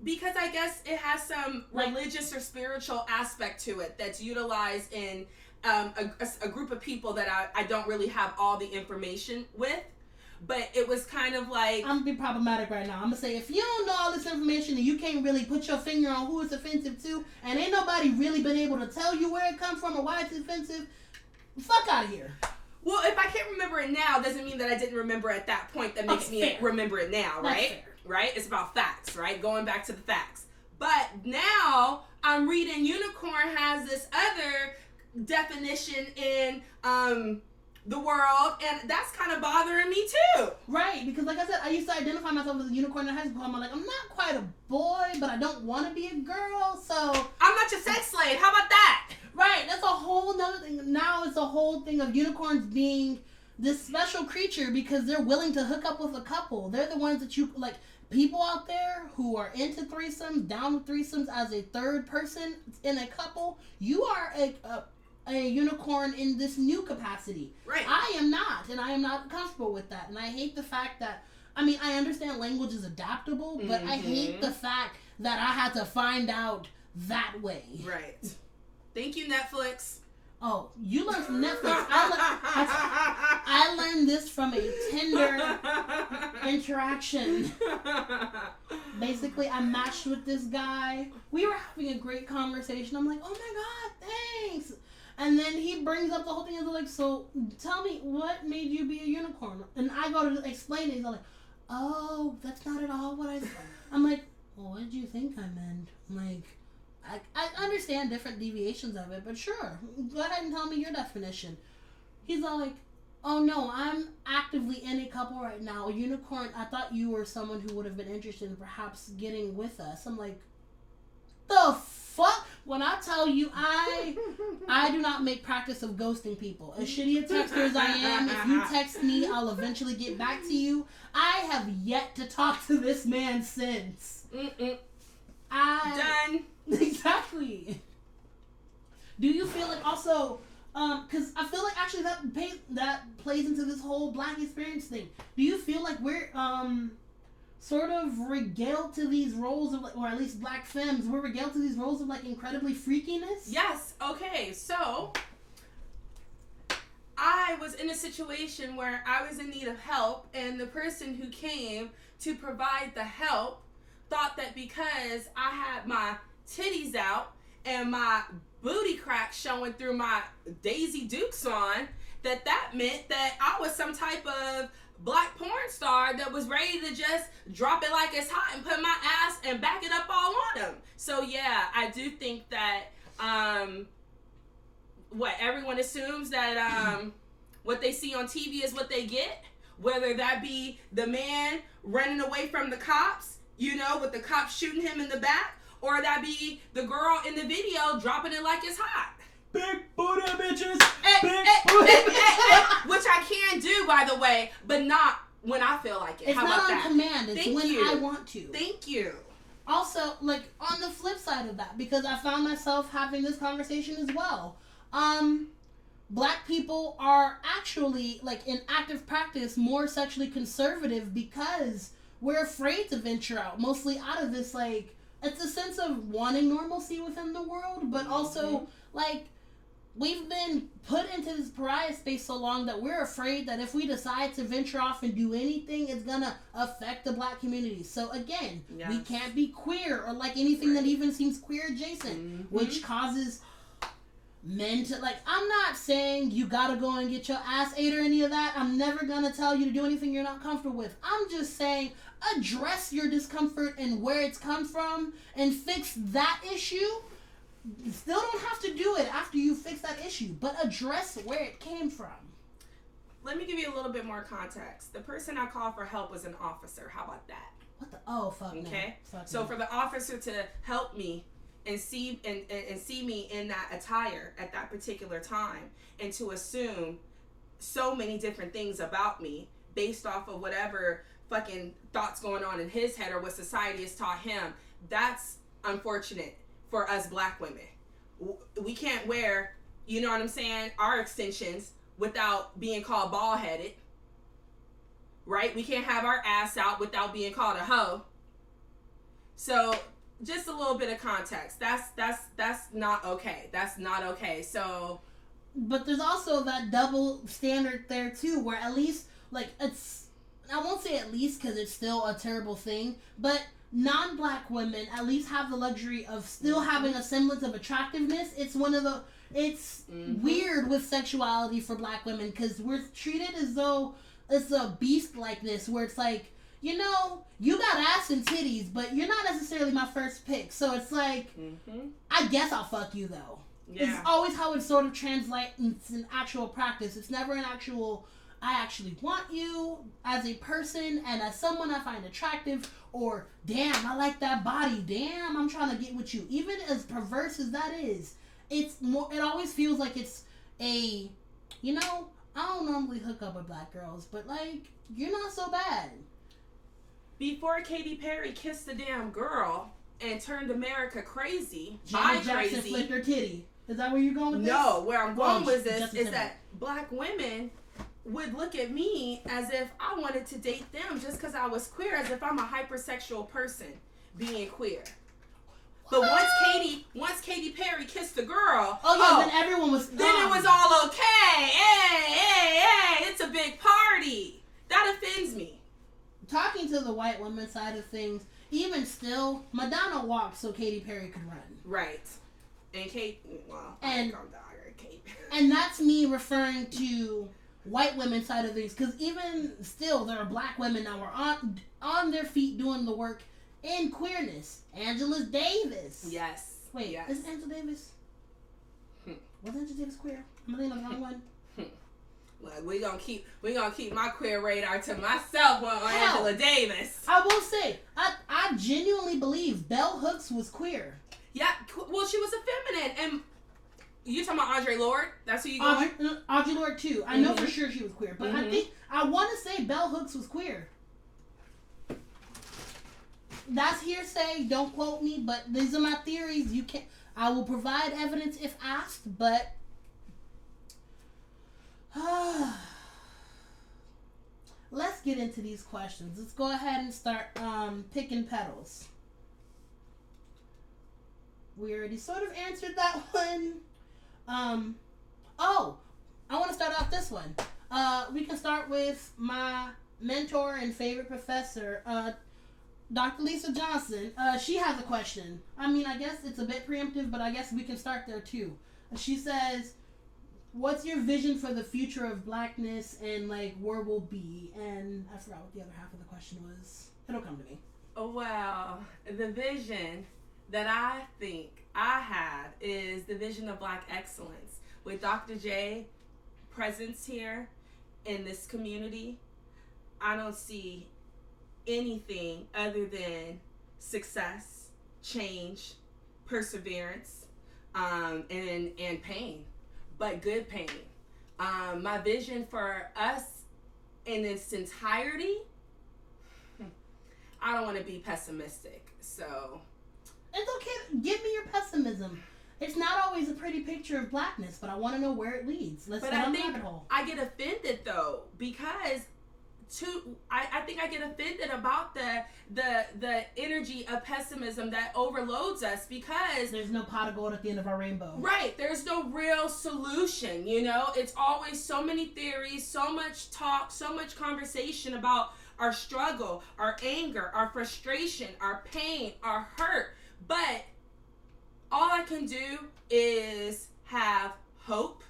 Because I guess it has some religious or spiritual aspect to it that's utilized in a group of people that I don't really have all the information with. But it was kind of like... I'm going to be problematic right now. I'm going to say, if you don't know all this information and you can't really put your finger on who it's offensive to, and ain't nobody really been able to tell you where it comes from or why it's offensive, fuck out of here. Well, if I can't remember it now, doesn't mean that I didn't remember at that point. That makes me remember it now, right? Right? It's about facts, right? Going back to the facts. But now, I'm reading Unicorn has this other definition in the world, and that's kind of bothering me too. Right, because like I said, I used to identify myself as a unicorn in high school. I'm like, I'm not quite a boy, but I don't want to be a girl, so I'm not your sex slave. How about that? Right, that's a whole nother thing. Now it's a whole thing of unicorns being this special creature because they're willing to hook up with a couple. They're the ones that you, like, people out there who are into threesomes, down with threesomes as a third person in a couple, you are a unicorn in this new capacity. Right. I am not, and I am not comfortable with that. And I hate the fact that, I mean, I understand language is adaptable, but I hate the fact that I had to find out that way. Right. Thank you, Netflix. Oh, you learned from Netflix. I learned this from a Tinder interaction. Basically, I matched with this guy. We were having a great conversation. I'm like, oh my God, thanks. And then he brings up the whole thing and they're like, so tell me, what made you be a unicorn? And I go to explain it. He's like, oh, that's not at all what I said. I'm like, well, what did you think I meant? I'm like, I understand different deviations of it, but sure, go ahead and tell me your definition. He's all like, oh no, I'm actively in a couple right now. A unicorn, I thought you were someone who would have been interested in perhaps getting with us. I'm like, the fuck? When I tell you, I do not make practice of ghosting people. As shitty a texter as I am, if you text me, I'll eventually get back to you. I have yet to talk to this man since. Done. Exactly. Do you feel like also, because I feel like actually that plays into this whole Black experience thing. Do you feel like we're sort of regaled to these roles of, like, or at least Black femmes, we're regaled to these roles of like incredibly freakiness? Yes. Okay. So I was in a situation where I was in need of help, and the person who came to provide the help thought that because I had my titties out and my booty crack showing through my Daisy Dukes on, that meant that I was some type of Black porn star that was ready to just drop it like it's hot and put my ass and back it up all on them. So yeah, I do think that what everyone assumes that what they see on TV is what they get, whether that be the man running away from the cops, you know, with the cops shooting him in the back, or that be the girl in the video dropping it like it's hot. Big booty bitches! Which I can do, by the way, but not when I feel like it. It's How not about on that? command, it's Thank when you. I want to. Thank you. Also, like, on the flip side of that, because I found myself having this conversation as well. Black people are actually, like, in active practice, more sexually conservative because we're afraid to venture out, mostly out of this, like, it's a sense of wanting normalcy within the world, but also, like, we've been put into this pariah space so long that we're afraid that if we decide to venture off and do anything, it's gonna affect the Black community. So again, we can't be queer or like anything that even seems queer adjacent, which causes men to, like, I'm not saying you gotta go and get your ass ate or any of that. I'm never gonna tell you to do anything you're not comfortable with. I'm just saying address your discomfort and where it's come from and fix that issue. You still don't have to do it after you fix that issue, but address where it came from. Let me give you a little bit more context. The person I called for help was an officer. How about that? What the? Oh, fuck. Okay. Fuck so no. for the officer to help me and see me in that attire at that particular time, and to assume so many different things about me based off of whatever fucking thoughts going on in his head or what society has taught him, that's unfortunate for us Black women. We can't wear, you know what I'm saying, our extensions without being called bald-headed, right? We can't have our ass out without being called a hoe. So just a little bit of context. That's not okay. That's not okay. So, but there's also that double standard there too, where at least, like, it's, I won't say at least because it's still a terrible thing, but non-Black women at least have the luxury of still having a semblance of attractiveness. It's one of the, it's weird with sexuality for Black women because we're treated as though it's a beast like this, where it's like, you know, you got ass and titties, but you're not necessarily my first pick. So it's like, I guess I'll fuck you though. It's always how it sort of translates in actual practice. It's never an actual, I actually want you as a person and as someone I find attractive, or damn, I like that body. Damn, I'm trying to get with you. Even as perverse as that is, it's more. It always feels like it's a, you know, I don't normally hook up with black girls, but like, you're not so bad. Before Katy Perry kissed a damn girl and turned America crazy, Janet Jackson flipped her titty. Is that where you're going with this? No, where I'm going with this is that black women would look at me as if I wanted to date them just because I was queer, as if I'm a hypersexual person being queer. But once Katy Perry kissed the girl, then everyone was. Then it was all okay. Hey, it's a big party. That offends me. Talking to the white woman side of things, even still, Madonna walked so Katy Perry could run. Right. And Kate, and that's me referring to white women side of things, because even still, there are black women now are on their feet doing the work in queerness. Angela Davis. Yes. Wait, yes. Is Angela Davis? Was Angela Davis queer? Am I thinking of the wrong one? Well, we gonna keep my queer radar to myself on Angela Davis. I will say, I genuinely believe Bell Hooks was queer. Yeah, well, she was a feminine, and you talking about Audre Lorde? That's who you going? Audre Lorde too. I know for sure she was queer, but I want to say Bell Hooks was queer. That's hearsay. Don't quote me, but these are my theories. I will provide evidence if asked, but let's get into these questions. Let's go ahead and start picking petals. We already sort of answered that one. I want to start off this one. We can start with my mentor and favorite professor, Dr. Lisa Johnson. She has a question. I mean, I guess it's a bit preemptive, but I guess we can start there too. She says, what's your vision for the future of blackness and like where we'll be? And I forgot what the other half of the question was. It'll come to me. Oh, wow. The vision that I think I have is the vision of Black excellence. With Dr. J presence here in this community, I don't see anything other than success, change, perseverance, and pain, but good pain. My vision for us in its entirety, I don't want to be pessimistic, so it's okay. Give me your pessimism. It's not always a pretty picture of blackness, but I want to know where it leads. Let's get on the rabbit hole. I get offended though, because I think I get offended about the energy of pessimism that overloads us, because there's no pot of gold at the end of our rainbow. Right. There's no real solution, you know? It's always so many theories, so much talk, so much conversation about our struggle, our anger, our frustration, our pain, our hurt. But all I can do is have hope,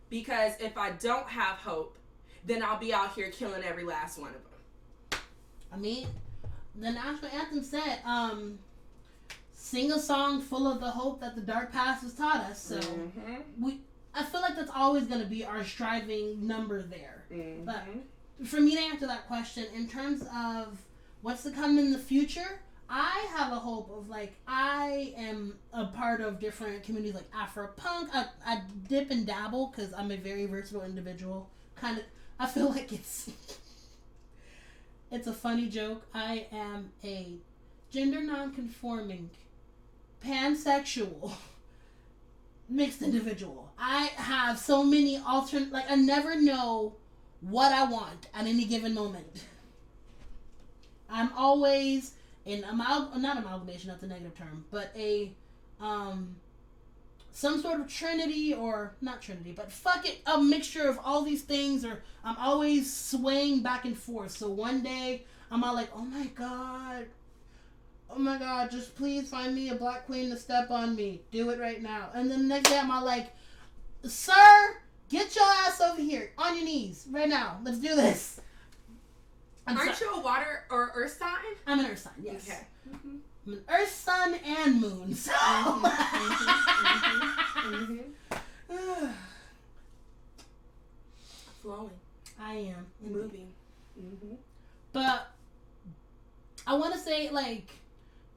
because if I don't have hope, then I'll be out here killing every last one of them. I mean, the national anthem said, sing a song full of the hope that the dark past has taught us. So I feel like that's always going to be our striving number there. But for me to answer that question, in terms of what's to come in the future, I have a hope of, like, I am a part of different communities like Afro-punk. I dip and dabble because I'm a very versatile individual. Kind of, I feel like it's a funny joke. I am a gender non-conforming, pansexual, mixed individual. I have so many alternate, like, I never know what I want at any given moment. I'm always not amalgamation, that's a negative term, but some sort of trinity, or not trinity, but a mixture of all these things, or I'm always swaying back and forth. So one day I'm all like, oh my god, just please find me a black queen to step on me. Do it right now. And then the next day I'm all like, sir, get your ass over here on your knees right now. Let's do this. Aren't you a water or earth sign? I'm an earth sign, yes. Okay. I'm an earth, sun, and moon. So Mm-hmm. Flowing. I am. Moving. Mm-hmm. But I want to say, like,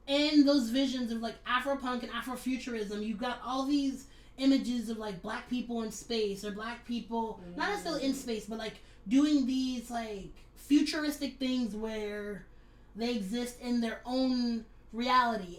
in those visions of, like, Afropunk and Afrofuturism, you got all these images of, like, black people in space, or black people, not necessarily in space, but, like, doing these, like, futuristic things where they exist in their own reality.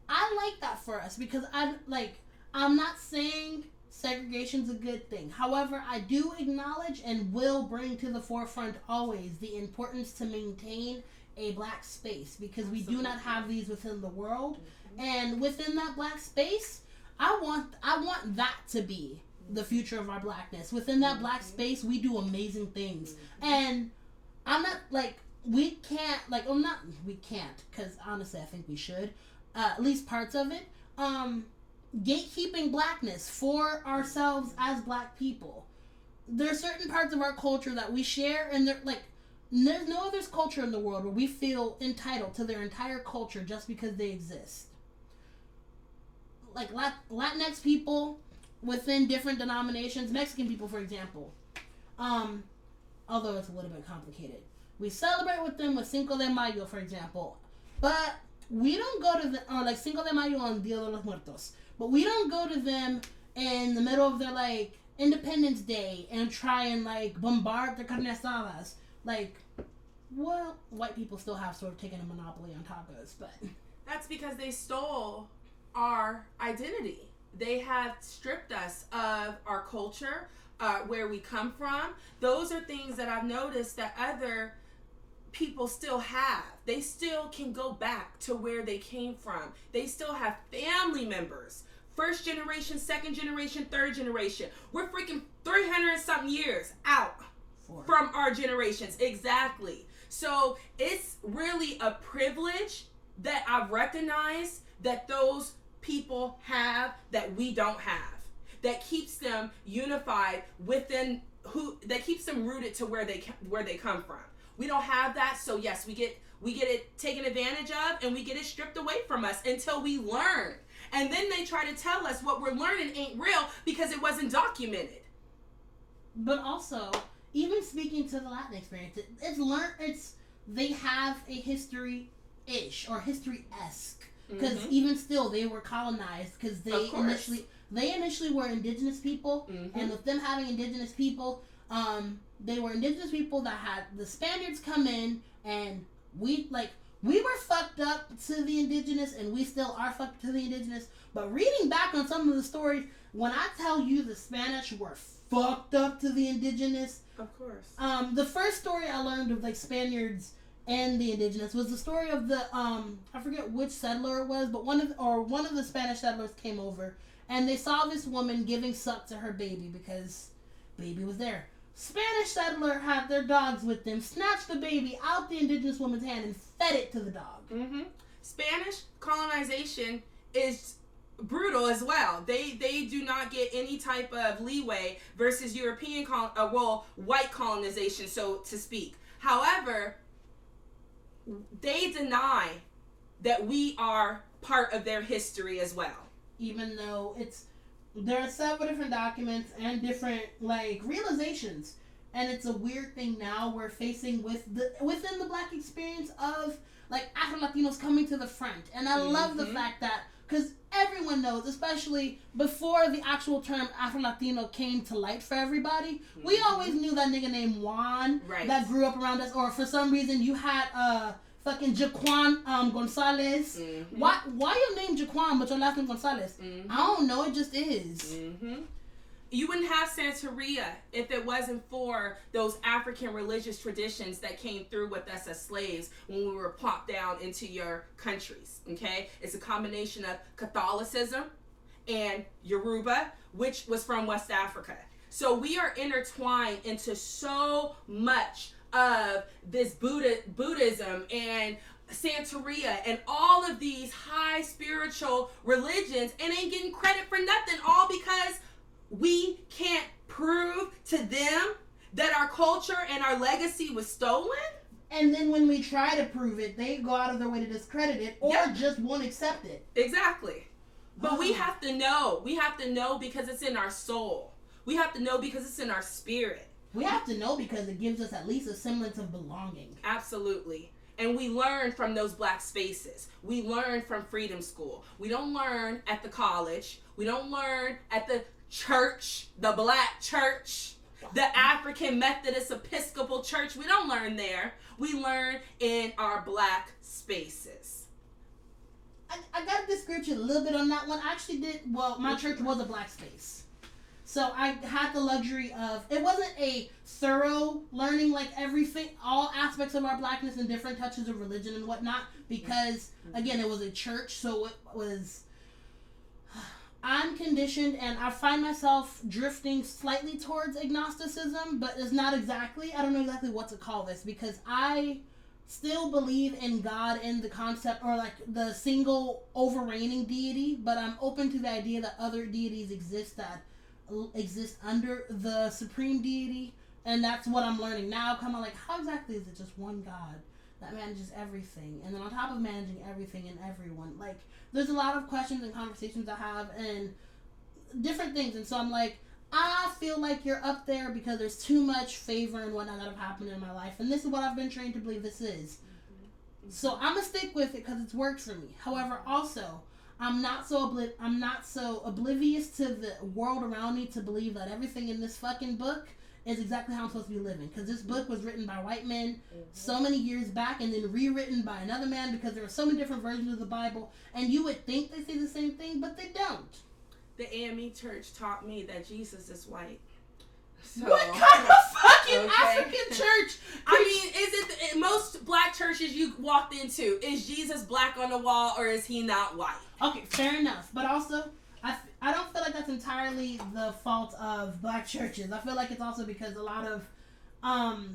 I like that for us, because I'm not saying segregation's a good thing. However, I do acknowledge and will bring to the forefront always the importance to maintain a black space, because we do not have these within the world. And within that black space, I want that to be the future of our blackness. Within that black space, we do amazing things. And I'm not like, we can't, because honestly I think we should, at least parts of it, gatekeeping blackness for ourselves as black people. There are certain parts of our culture that we share, and there's no other culture in the world where we feel entitled to their entire culture just because they exist. Like Latinx people within different denominations, Mexican people, for example, although it's a little bit complicated. We celebrate with them with Cinco de Mayo, for example, but we don't go to the, or like Cinco de Mayo on Dia de los Muertos, but we don't go to them in the middle of their, like, Independence Day and try and, like, bombard their carne asadas. Like, well, white people still have sort of taken a monopoly on tacos, but that's because they stole our identity. They have stripped us of our culture, where we come from. Those are things that I've noticed that other people still have. They still can go back to where they came from. They still have family members. First generation, second generation, third generation. We're freaking 300 and something years out from our generations. Exactly. So it's really a privilege that I've recognized that those people have that we don't have. That keeps them unified within that keeps them rooted to where they come from. We don't have that, so yes, we get it taken advantage of, and we get it stripped away from us until we learn. And then they try to tell us what we're learning ain't real because it wasn't documented. But also, even speaking to the Latin experience, they have a history-ish or history-esque, because even still they were colonized, because they initially were indigenous people, and with them having indigenous people, they were indigenous people that had the Spaniards come in, and we were fucked up to the indigenous, and we still are fucked to the indigenous. But reading back on some of the stories, when I tell you the Spanish were fucked up to the indigenous, of course. The first story I learned of, like, Spaniards and the indigenous was the story of the I forget which settler it was, but one of the Spanish settlers came over, and they saw this woman giving suck to her baby because baby was there. Spanish settler had their dogs with them, snatched the baby out the indigenous woman's hand and fed it to the dog. Spanish colonization is brutal as well. They do not get any type of leeway versus European white colonization, so to speak. However, they deny that we are part of their history as well. Even though there are several different documents and different, like, realizations, and it's a weird thing now we're facing within the black experience of, like, Afro-Latinos coming to the front. And I love the fact that, because everyone knows, especially before the actual term Afro-Latino came to light for everybody, we always knew that nigga named Juan that grew up around us, or for some reason you had fucking Jaquan Gonzalez. Why your name Jaquan but your last name Gonzalez? I don't know, it just is. You wouldn't have Santeria if it wasn't for those African religious traditions that came through with us as slaves when we were plopped down into your countries, okay? It's a combination of Catholicism and Yoruba, which was from West Africa. So we are intertwined into so much of this Buddhism and Santeria and all of these high spiritual religions, and ain't getting credit for nothing, all because we can't prove to them that our culture and our legacy was stolen. And then when we try to prove it, they go out of their way to discredit it or just won't accept it. Exactly. But we have to know. We have to know because it's in our soul. We have to know because it's in our spirit. We have to know because it gives us at least a semblance of belonging. Absolutely. And we learn from those black spaces. We learn from Freedom School. We don't learn at the college. We don't learn at the church, the black church, the African Methodist Episcopal Church. We don't learn there. We learn in our black spaces. I got to disagree a little bit on that one. I actually did, well, my church was a black space. So I had the luxury of, it wasn't a thorough learning like everything, all aspects of our blackness and different touches of religion and whatnot, because, again, it was a church, so it was, I'm conditioned and I find myself drifting slightly towards agnosticism, but it's not exactly, I don't know exactly what to call this, because I still believe in God and the concept, or like the single overreigning deity, but I'm open to the idea that other deities exist that exist under the supreme deity, and that's what I'm learning now. Kind of like, how exactly is it just one God that manages everything, and then on top of managing everything and everyone, like, there's a lot of questions and conversations I have and different things, and so I'm like, I feel like you're up there because there's too much favor and whatnot that have happened in my life, and this is what I've been trained to believe this is. So I'm gonna stick with it because it's worked for me. However, also, I'm not so oblivious to the world around me to believe that everything in this fucking book is exactly how I'm supposed to be living. Because this book was written by white men so many years back and then rewritten by another man because there are so many different versions of the Bible, and you would think they say the same thing, but they don't. The AME church taught me that Jesus is white. So, what kind of fucking African church? I mean, is it most black churches you walked into? Is Jesus black on the wall or is he not white? Okay, fair enough. But also, I don't feel like that's entirely the fault of black churches. I feel like it's also because a lot of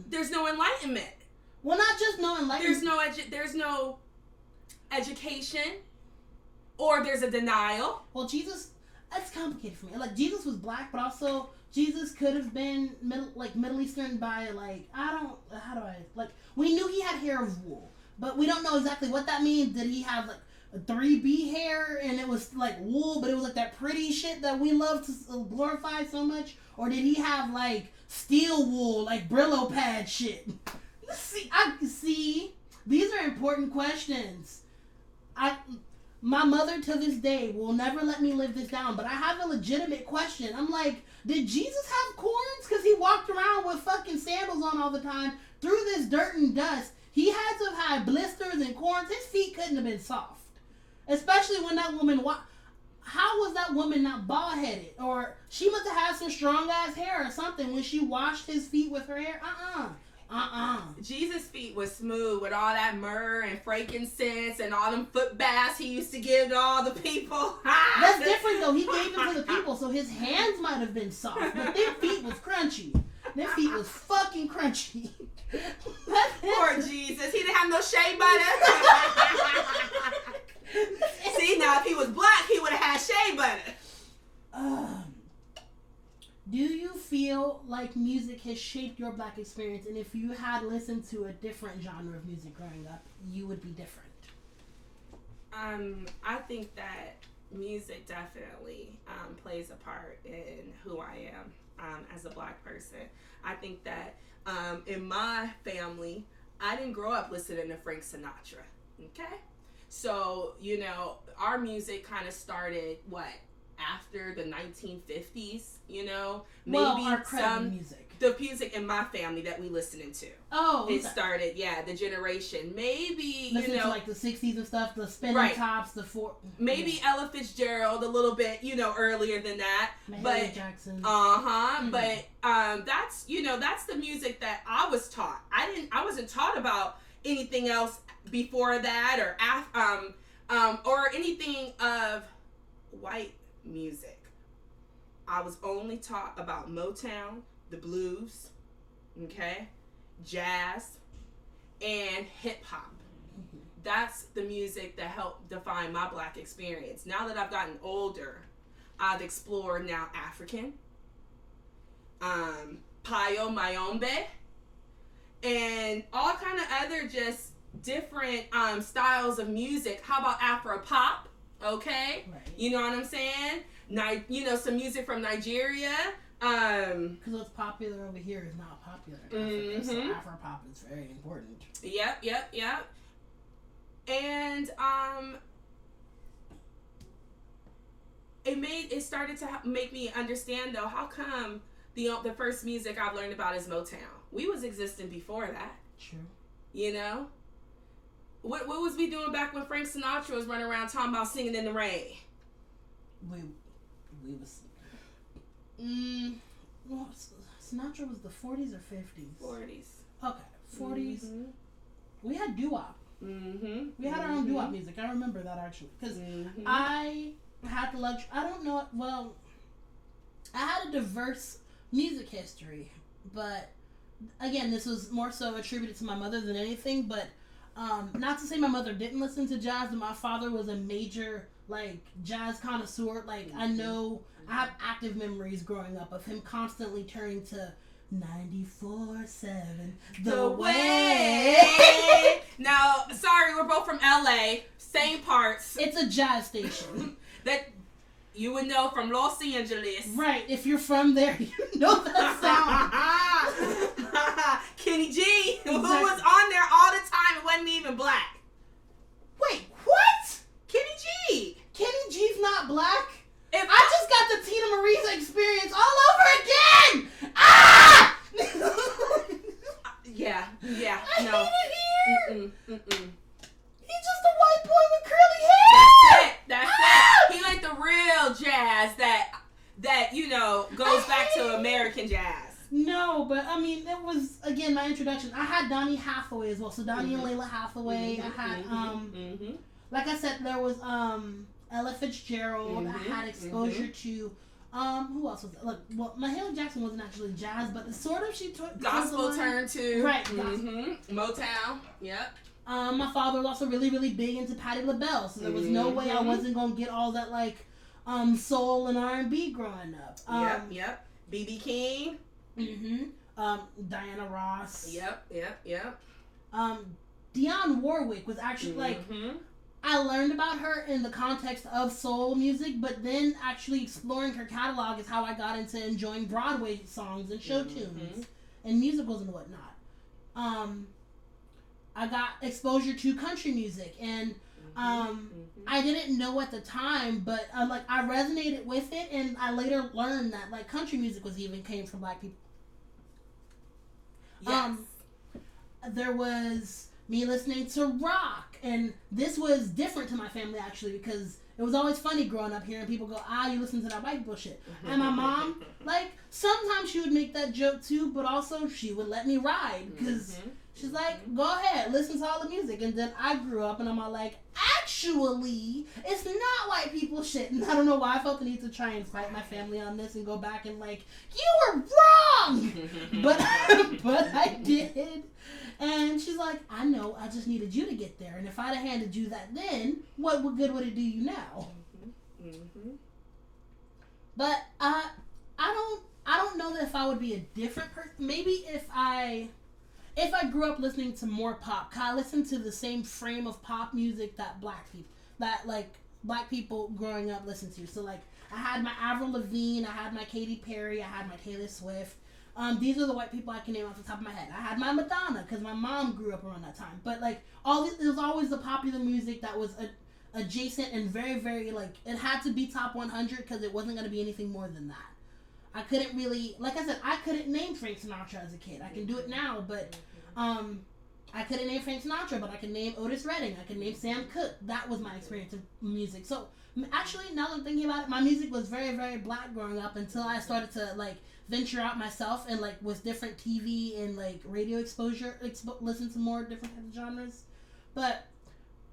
there's no enlightenment. Well, not just no enlightenment. There's no education, or there's a denial. Well, Jesus, that's complicated for me. Like, Jesus was black, but also Jesus could have been Middle Eastern by, like, we knew he had hair of wool, but we don't know exactly what that means. Did he have, like, a 3B hair and it was, like, wool, but it was, like, that pretty shit that we love to glorify so much? Or did he have, like, steel wool, like, Brillo pad shit? See, these are important questions. My mother to this day will never let me live this down, but I have a legitimate question. I'm like, did Jesus have corns? Because he walked around with fucking sandals on all the time through this dirt and dust. He had to have had blisters and corns. His feet couldn't have been soft. Especially when that woman how was that woman not bald-headed? Or she must have had some strong-ass hair or something when she washed his feet with her hair. Jesus' feet was smooth with all that myrrh and frankincense and all them foot baths he used to give to all the people. That's different though. He gave them to the people, so his hands might have been soft, but their feet was crunchy. Their feet was fucking crunchy. Poor Jesus. He didn't have no shea butter. See, now if he was black, he would have had shea butter. Do you feel like music has shaped your black experience, and if you had listened to a different genre of music growing up, you would be different? I think that music definitely plays a part in who I am as a black person. I think that in my family, I didn't grow up listening to Frank Sinatra, okay? So, you know, our music kind of started, after the 1950s, you know, maybe the music in my family that we listening to. Oh, it started, the generation. Maybe listen to like the 60s and stuff, the spinning tops, maybe Ella Fitzgerald a little bit, you know, earlier than that. Mahalia Jackson. But that's the music that I was taught. I wasn't taught about anything else before that or anything of white music. I was only taught about Motown, the blues, okay, jazz, and hip hop. That's the music that helped define my black experience. Now that I've gotten older, I've explored now African, Payo Mayombe, and all kind of other just different styles of music. How about Afro pop? Okay? Right. You know what I'm saying? Some music from Nigeria. Because what's popular over here is not popular in Africa, so Afropop is very important. Yep. And it started to make me understand though, how come the first music I've learned about is Motown. We was existing before that. True. You know? What was we doing back when Frank Sinatra was running around talking about singing in the rain? We was well, Sinatra was the 40s or 50s? 40s. Okay, 40s. Mm-hmm. We had doo-wop. Mm-hmm. We had our own doo-wop music. I remember that actually because I had the luxury. I don't know. Well, I had a diverse music history, but again, this was more so attributed to my mother than anything. But not to say my mother didn't listen to jazz, but my father was a major jazz connoisseur. I know I have active memories growing up of him constantly turning to 94.7 The Way. Now, sorry, we're both from LA, same parts. It's a jazz station that you would know from Los Angeles. Right, if you're from there, you know that sound. Kenny G, who was on there all the time and wasn't even black. Wait, what? Kenny G. Kenny G's not black? I just got the Tina Marie's experience all over again! Ah! Yeah, I no. hate it here! Mm-mm. He's just a white boy with curly hair! That's it. He like the real jazz that goes back to American jazz. No, but I mean, it was, again, my introduction. I had Donny Hathaway as well. So Donny and Layla Hathaway. I had, like I said, there was Ella Fitzgerald. I had exposure to, who else was it? Look, well, Mahalia Jackson wasn't actually jazz, but sort of she took gospel turn to. Right, gospel. Motown. Yep. My father was also really, really big into Patti LaBelle, so there was no way I wasn't gonna get all that soul and R&B growing up. Yep. B.B. King. Diana Ross. Yep. Dionne Warwick was actually I learned about her in the context of soul music, but then actually exploring her catalog is how I got into enjoying Broadway songs and show tunes and musicals and whatnot. I got exposure to country music, and I didn't know at the time, but I resonated with it, and I later learned that country music came from black people. Yes. There was me listening to rock, and this was different to my family actually, because it was always funny growing up hearing people go, you listen to that white people shit. And my mom, sometimes she would make that joke too, but also she would let me ride, because she's like, go ahead, listen to all the music. And then I grew up and I'm all like, actually, it's not white people shit. And I don't know why I felt the need to try and fight my family on this and go back and you were wrong! but I did. And she's like, I know, I just needed you to get there. And if I'd have handed you that then, what good would it do you now? But I don't know that if I would be a different person. Maybe if I grew up listening to more pop, I listened to the same frame of pop music that black people growing up listened to. So I had my Avril Lavigne, I had my Katy Perry, I had my Taylor Swift. These are the white people I can name off the top of my head. I had my Madonna because my mom grew up around that time. But it was always the popular music that was adjacent and very, very it had to be top 100 because it wasn't going to be anything more than that. I couldn't really, like I said, I couldn't name Frank Sinatra as a kid. I can do it now, but I couldn't name Frank Sinatra, but I can name Otis Redding. I can name Sam Cooke. That was my experience of music. So actually, now that I'm thinking about it, my music was very, very black growing up until I started to venture out myself and with different TV and radio exposure, listen to more different types of genres. But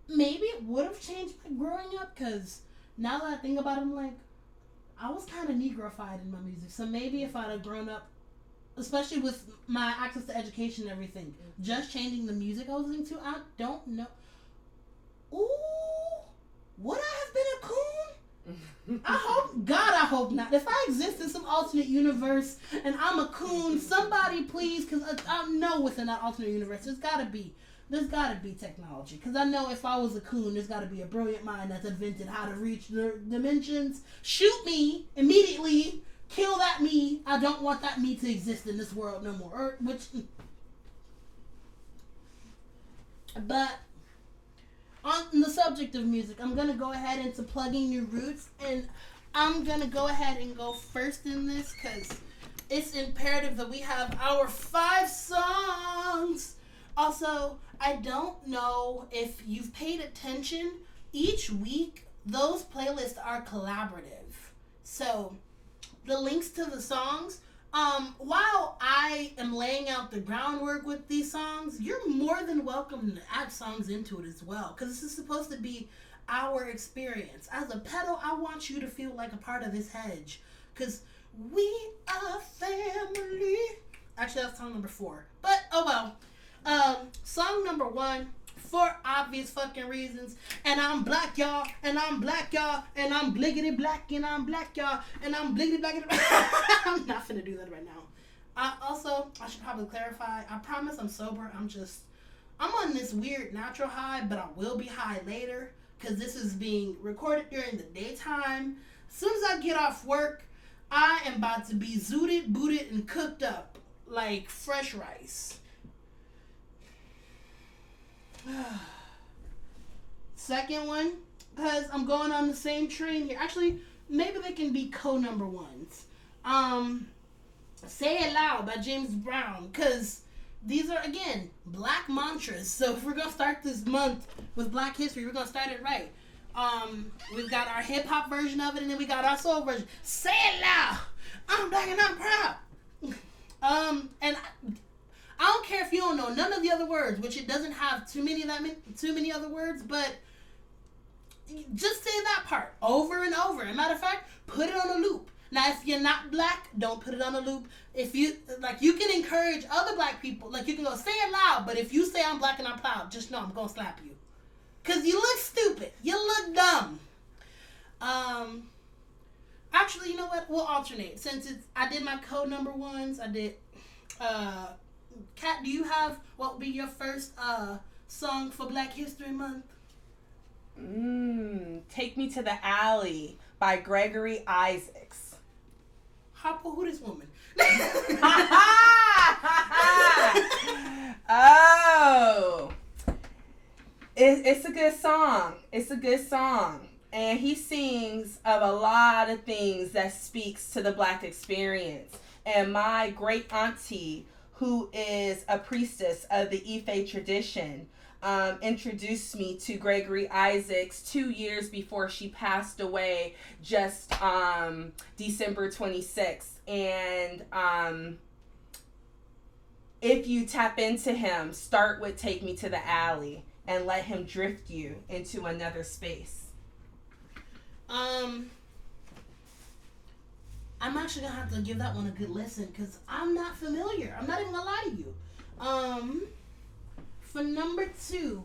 maybe it would have changed my growing up, because now that I think about it, I'm I was kind of Negrofied in my music. So maybe if I'd have grown up, especially with my access to education and everything, just changing the music I was listening to, I don't know. Ooh, would I have been a coon? I hope not. If I exist in some alternate universe and I'm a coon, somebody please, because I know within that alternate universe there's gotta be there's gotta be technology. Because I know if I was a coon, there's gotta be a brilliant mind that's invented how to reach the dimensions. Shoot me immediately. Kill that me. I don't want that me to exist in this world no more. But on the subject of music, I'm gonna go ahead into plugging new roots, and I'm gonna go ahead and go first in this because it's imperative that we have our 5 songs. Also, I don't know if you've paid attention. Each week, those playlists are collaborative. So, the links to the songs, while I am laying out the groundwork with these songs, you're more than welcome to add songs into it as well. Because this is supposed to be our experience. As a petal, I want you to feel like a part of this hedge. Because we are family. Actually, that's song number 4. But, oh well. Song number 1, for obvious fucking reasons. And I'm black, y'all. And I'm black, y'all. And I'm bliggity black. And I'm black, y'all. And I'm bliggity black. I'm not finna do that right now. I should probably clarify. I promise I'm sober. I'm on this weird natural high, but I will be high later. Because this is being recorded during the daytime. As soon as I get off work, I am about to be zooted, booted, and cooked up like fresh rice. Second one, because I'm going on the same train here. Actually, maybe they can be co-number ones. Say It Loud by James Brown, because these are, again, black mantras. So if we're going to start this month with Black History, we're going to start it right. We've got our hip-hop version of it, and then we got our soul version. Say it loud! I'm black and I'm proud! And I don't care if you don't know none of the other words, which it doesn't have too many other words, but just say that part over and over. As a matter of fact, put it on a loop. Now, if you're not black, don't put it on a loop. If you, you can encourage other black people. You can go, say it loud, but if you say I'm black and I'm proud, just know I'm going to slap you. Because you look stupid. You look dumb. Actually, you know what? We'll alternate. Since I did my code number ones, I did, Kat, do you have what will be your first song for Black History Month? Take Me to the Alley by Gregory Isaacs. Who this woman? Oh. It's a good song. It's a good song. And he sings of a lot of things that speaks to the black experience. And my great auntie, who is a priestess of the Ife tradition, introduced me to Gregory Isaacs 2 years before she passed away, just December 26th. And if you tap into him, start with Take Me to the Alley and let him drift you into another space. I'm actually gonna have to give that one a good listen because I'm not familiar. I'm not even gonna lie to you. For number 2,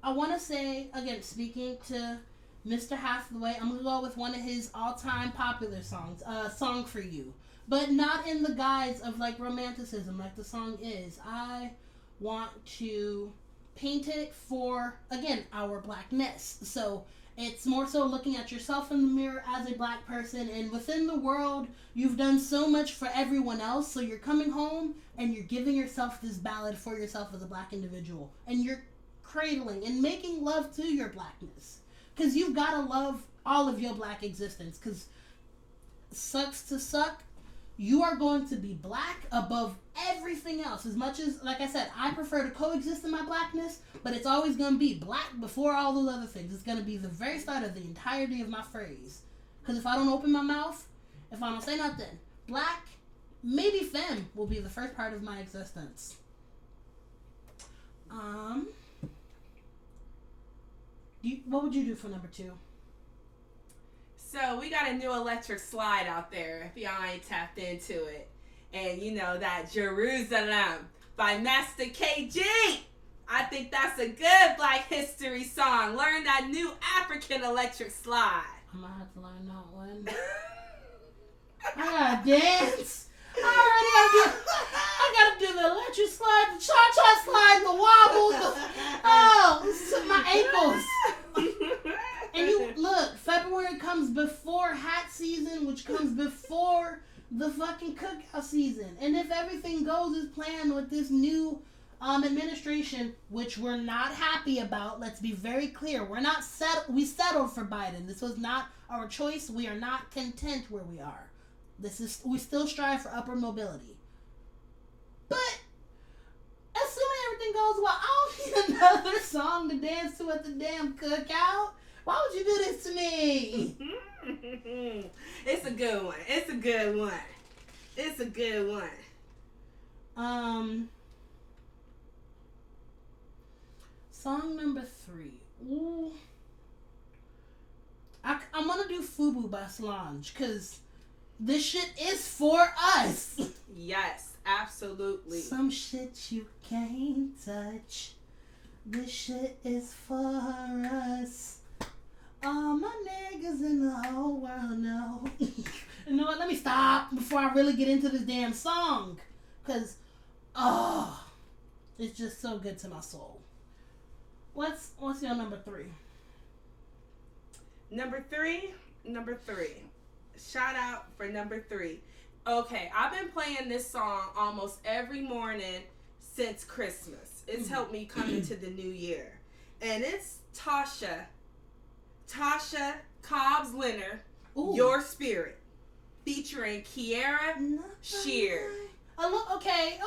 I want to say, again, speaking to Mr. Hathaway, I'm gonna go with one of his all-time popular songs, "Song for You," but not in the guise of romanticism like the song is. I want to paint it for, again, our blackness. So it's more so looking at yourself in the mirror as a black person, and within the world, you've done so much for everyone else, so you're coming home and you're giving yourself this ballad for yourself as a black individual, and you're cradling and making love to your blackness, because you've got to love all of your black existence, because sucks to suck, you are going to be black above everything else. As much as, like I said, I prefer to coexist in my blackness, but it's always going to be black before all those other things. It's going to be the very start of the entirety of my phrase. Because if I don't open my mouth, if I don't say nothing, black, maybe femme, will be the first part of my existence. What would you do for number 2? So we got a new electric slide out there if y'all ain't tapped into it. And you know that Jerusalem by Master KG. I think that's a good Black History song. Learn that new African electric slide. I'm gonna have to learn that one. I gotta dance. I gotta do the electric slide, the cha-cha slide, the wobble. my ankles. And you look, February comes before hat season, which comes before the fucking cookout season. And if everything goes as planned with this new administration, which we're not happy about, let's be very clear. We settled for Biden. This was not our choice. We are not content where we are. We still strive for upward mobility. But assuming everything goes well, I don't need another song to dance to at the damn cookout. Why would you do this to me? It's a good one. It's a good one. It's a good one. Song number 3. Ooh. I'm gonna do Fubu by Solange, because this shit is for us. Yes, absolutely. Some shit you can't touch. This shit is for us. All my niggas in the whole world know. You know what? Let me stop before I really get into this damn song. Because, it's just so good to my soul. What's your number 3? Number three. Shout out for number 3. Okay, I've been playing this song almost every morning since Christmas. It's helped me come into the new year. And it's Tasha Cobbs-Leonard, Your Spirit, featuring Kiara Shear. Okay,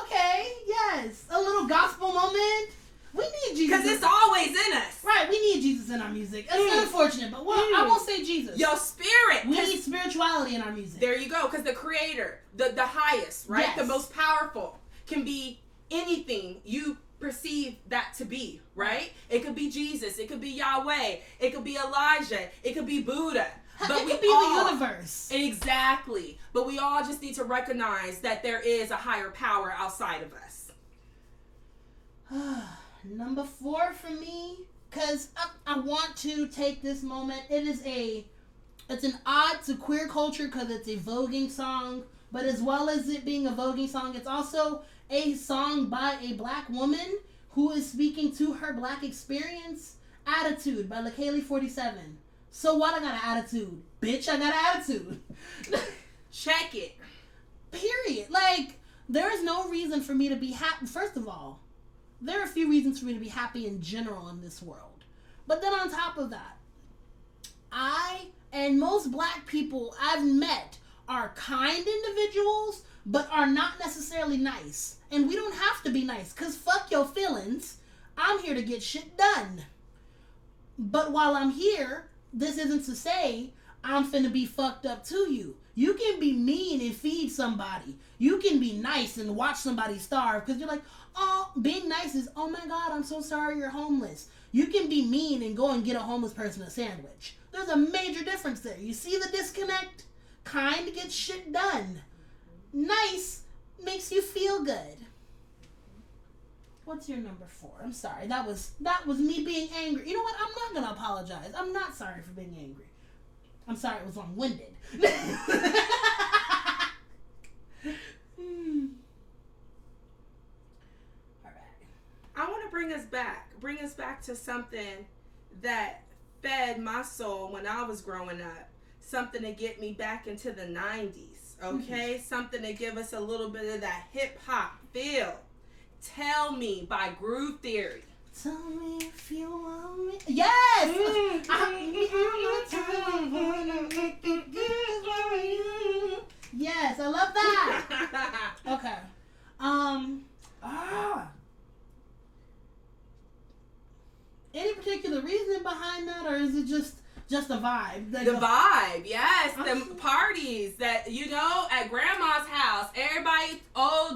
yes. A little gospel moment. We need Jesus. Because it's always in us. Right, we need Jesus in our music. It's unfortunate, but I won't say Jesus. Your spirit. We need spirituality in our music. There you go, because the creator, the highest, right? Yes. The most powerful, can be anything you perceive that to be, right? It could be Jesus. It could be Yahweh. It could be Elijah. It could be Buddha. But it could be the universe. Exactly. But we all just need to recognize that there is a higher power outside of us. Number 4 for me, because I want to take this moment. It's an ode to queer culture because it's a voguing song, but as well as it being a voguing song, it's also a song by a black woman who is speaking to her black experience. Attitude by LaKaylee 47. So what? I got an attitude. Bitch, I got an attitude. Check it. Period. Like, there is no reason for me to be happy. First of all, there are a few reasons for me to be happy in general in this world. But then on top of that, I and most black people I've met are kind individuals, but are not necessarily nice. And we don't have to be nice, because fuck your feelings. I'm here to get shit done. But while I'm here, this isn't to say I'm finna be fucked up to you. You can be mean and feed somebody. You can be nice and watch somebody starve, because you're like, oh, being nice is, oh my God, I'm so sorry you're homeless. You can be mean and go and get a homeless person a sandwich. There's a major difference there. You see the disconnect? Kind gets shit done. Nice makes you feel good. What's your number 4? I'm sorry. That was me being angry. You know what? I'm not going to apologize. I'm not sorry for being angry. I'm sorry it was long-winded. All right. I want to bring us back to something that fed my soul when I was growing up. Something to get me back into the 90s, okay? Something to give us a little bit of that hip-hop feel. Tell Me by Groove Theory. Tell me if you want me. Yes! Yes, I love that. Okay. Any particular reason behind that, or is it just a vibe? The vibe, yes. The parties that, at grandma's house, everybody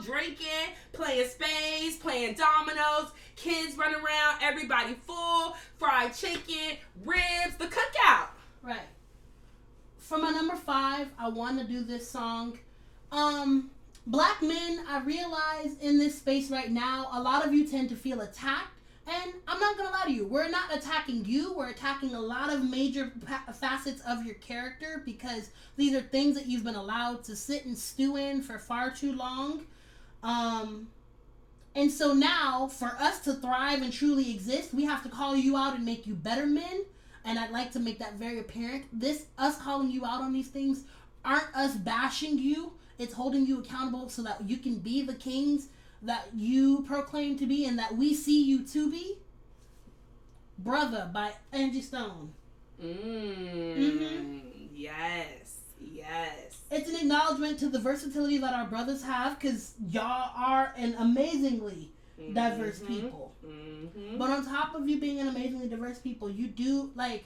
drinking, playing spades, playing dominoes, kids running around, everybody full, fried chicken, ribs, the cookout. Right. For my number 5, I want to do this song. Black men, I realize in this space right now, a lot of you tend to feel attacked. And I'm not going to lie to you. We're not attacking you. We're attacking a lot of major facets of your character, because these are things that you've been allowed to sit and stew in for far too long. And And so now, for us to thrive and truly exist, we have to call you out and make you better men. And I'd like to make that very apparent. Us calling you out on these things aren't us bashing you. It's holding you accountable so that you can be the kings that you proclaim to be and that we see you to be. Brother by Angie Stone. Yes. It's an acknowledgement to the versatility that our brothers have, because y'all are an amazingly diverse people. But on top of you being an amazingly diverse people, you do, like,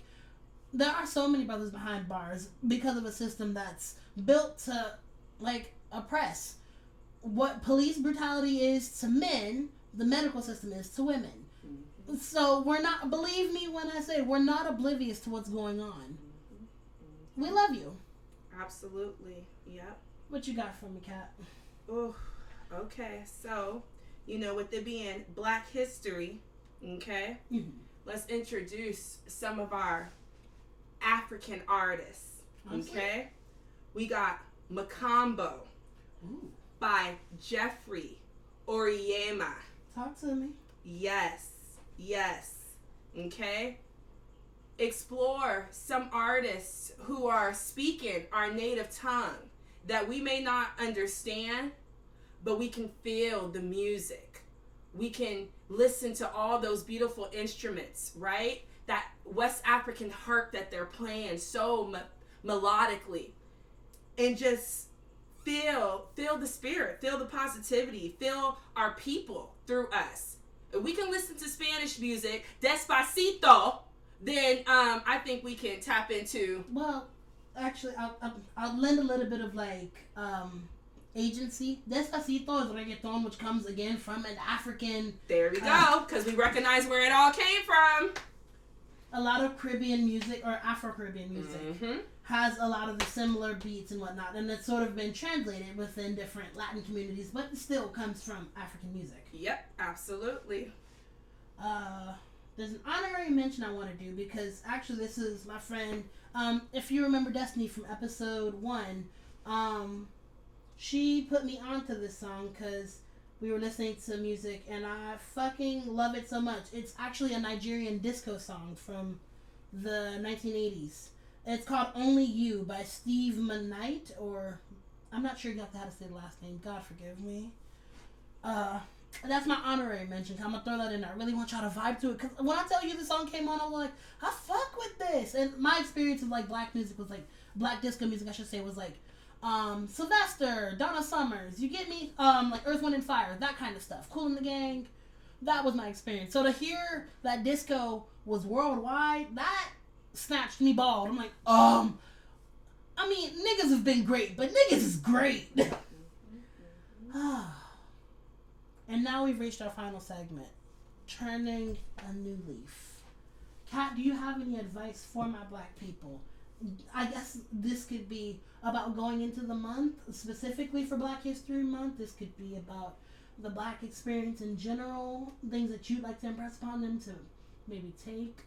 there are so many brothers behind bars because of a system that's built to, like, oppress. What police brutality is to men, the medical system is to women. So we're not, believe me when I say we're not oblivious to what's going on. We love you. Absolutely. Yep. What you got for me, Kat? Oh, okay. So, with it being Black History, okay, let's introduce some of our African artists, okay? We got Makambo by Jeffrey Oriema. Talk to me. Yes. Okay? Explore some artists who are speaking our native tongue that we may not understand, but we can feel the music. We can listen to all those beautiful instruments, right? That West African harp that they're playing so melodically. And just feel the spirit, feel the positivity, feel our people through us. If we can listen to Spanish music, Despacito, then I think we can tap into. Well, actually, I'll lend a little bit of agency. Despacito is reggaeton, which comes again from an African. There we go, because we recognize where it all came from. A lot of Caribbean music, or Afro-Caribbean music, has a lot of the similar beats and whatnot, and it's sort of been translated within different Latin communities, but it still comes from African music. Yep, absolutely. There's an honorary mention I want to do, because actually this is my friend, if you remember Destiny from episode 1, she put me onto this song because we were listening to music and I fucking love it so much. It's actually a Nigerian disco song from the 1980s. It's called Only You by Steve Manite, or I'm not sure exactly how to say the last name. God forgive me. That's my honorary mention. I'm gonna throw that in there. I really want y'all to vibe to it, because when I tell you the song came on, I'm like, I fuck with this. And my experience of black music was black disco music, I should say, was Sylvester, Donna Summers, you get me? Earth, Wind and Fire, that kind of stuff. Kool and the Gang. That was my experience. So to hear that disco was worldwide, that snatched me bald. I'm like, I mean, niggas have been great, but niggas is great. And now we've reached our final segment, turning a new leaf. Kat, do you have any advice for my black people? I guess this could be about going into the month, specifically for Black History Month. This could be about the black experience in general, things that you'd like to impress upon them to maybe take,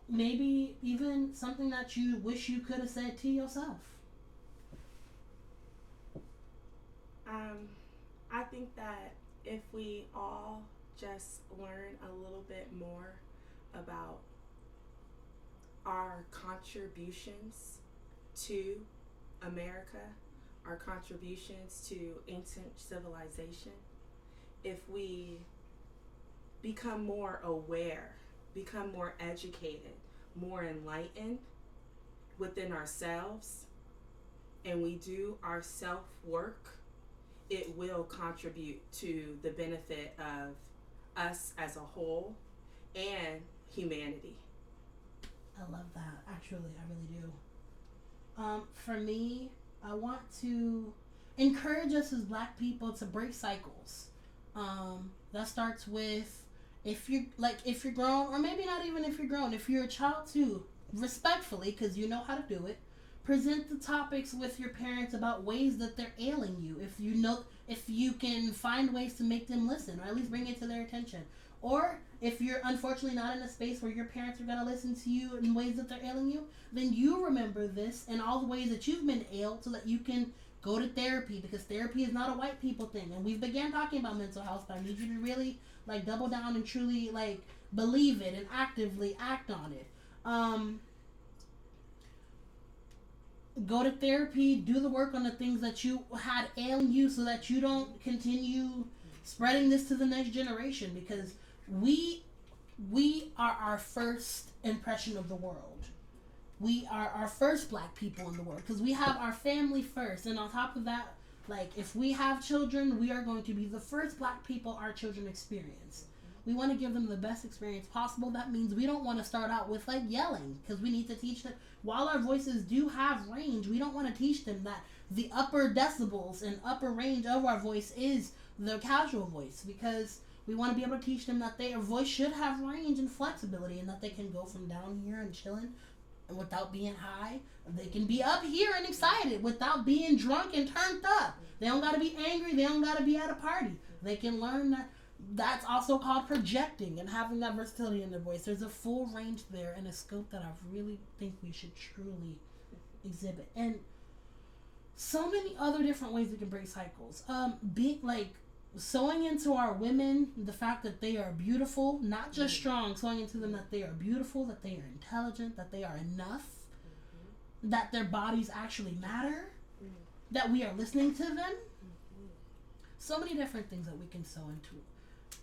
maybe even something that you wish you could have said to yourself. I think that if we all just learn a little bit more about our contributions to America, our contributions to ancient civilization, if we become more aware, become more educated, more enlightened within ourselves, and we do our self-work, it will contribute to the benefit of us as a whole and humanity. I love that. Actually, I really do. For me, I want to encourage us as black people to break cycles. That starts with if you're grown, or maybe not even if you're grown, if you're a child too, respectfully, because you know how to do it. Present the topics with your parents about ways that they're ailing you. If you can find ways to make them listen, or at least bring it to their attention. Or if you're unfortunately not in a space where your parents are going to listen to you in ways that they're ailing you, then you remember this and all the ways that you've been ailed so that you can go to therapy, because therapy is not a white people thing. And we've began talking about mental health, but I need you to really like double down and truly like believe it and actively act on it. Go to therapy, do the work on the things that you had ailing you so that you don't continue spreading this to the next generation, because we are our first impression of the world. We are our first black people in the world because we have our family first, and on top of that, like if we have children, we are going to be the first black people our children experience. We want to give them the best experience possible. That means we don't want to start out with like yelling, because we need to teach them, while our voices do have range, we don't want to teach them that the upper decibels and upper range of our voice is the casual voice, because we want to be able to teach them that their voice should have range and flexibility, and that they can go from down here and chilling and without being high. They can be up here and excited without being drunk and turned up. They don't got to be angry. They don't got to be at a party. They can learn that. That's also called projecting and having that versatility in their voice. There's a full range there and a scope that I really think we should truly exhibit. And so many other different ways we can break cycles. Being like sewing into our women the fact that they are beautiful, not just strong, sewing into them that they are beautiful, that they are intelligent, that they are enough, that their bodies actually matter, that we are listening to them. So many different things that we can sew into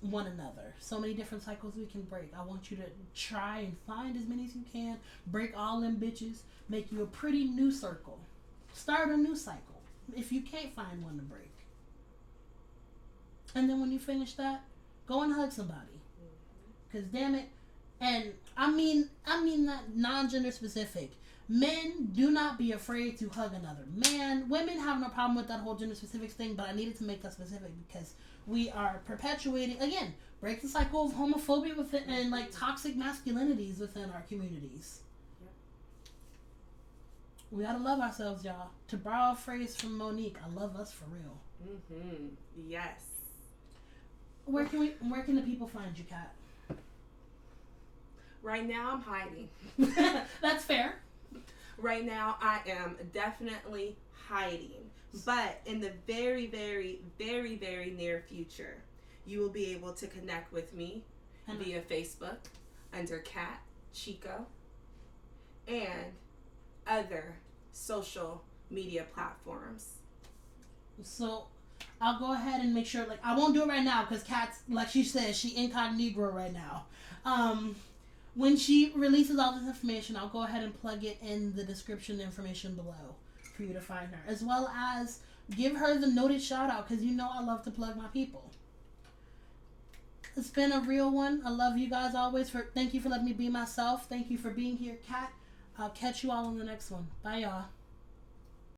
one another. So many different cycles we can break. I want you to try and find as many as you can. Break all them bitches. Make you a pretty new circle. Start a new cycle if you can't find one to break. And then when you finish that, go and hug somebody. Because damn it, and I mean that non-gender specific. Men, do not be afraid to hug another man. Women have no problem with that whole gender specific thing, but I needed to make that specific because we are perpetuating, again, break the cycle of homophobia within and like toxic masculinities within our communities. We gotta love ourselves, y'all. To borrow a phrase from Monique, I love us for real. Yes. Where can the people find you, Kat? Right now I'm hiding. That's fair. Right now I am definitely hiding. But in the very, very, very, very near future, you will be able to connect with me via Facebook under Kat Chico and other social media platforms. So I'll go ahead and make sure, like, I won't do it right now because Kat's, like she says, she incognito right now. When she releases all this information, I'll go ahead and plug it in the description information below for you to find her, as well as give her the noted shout out, because you know I love to plug my people. It's been a real one. I love you guys always. Thank you for letting me be myself. Thank you for being here, Kat. I'll catch you all on the next one. Bye, y'all.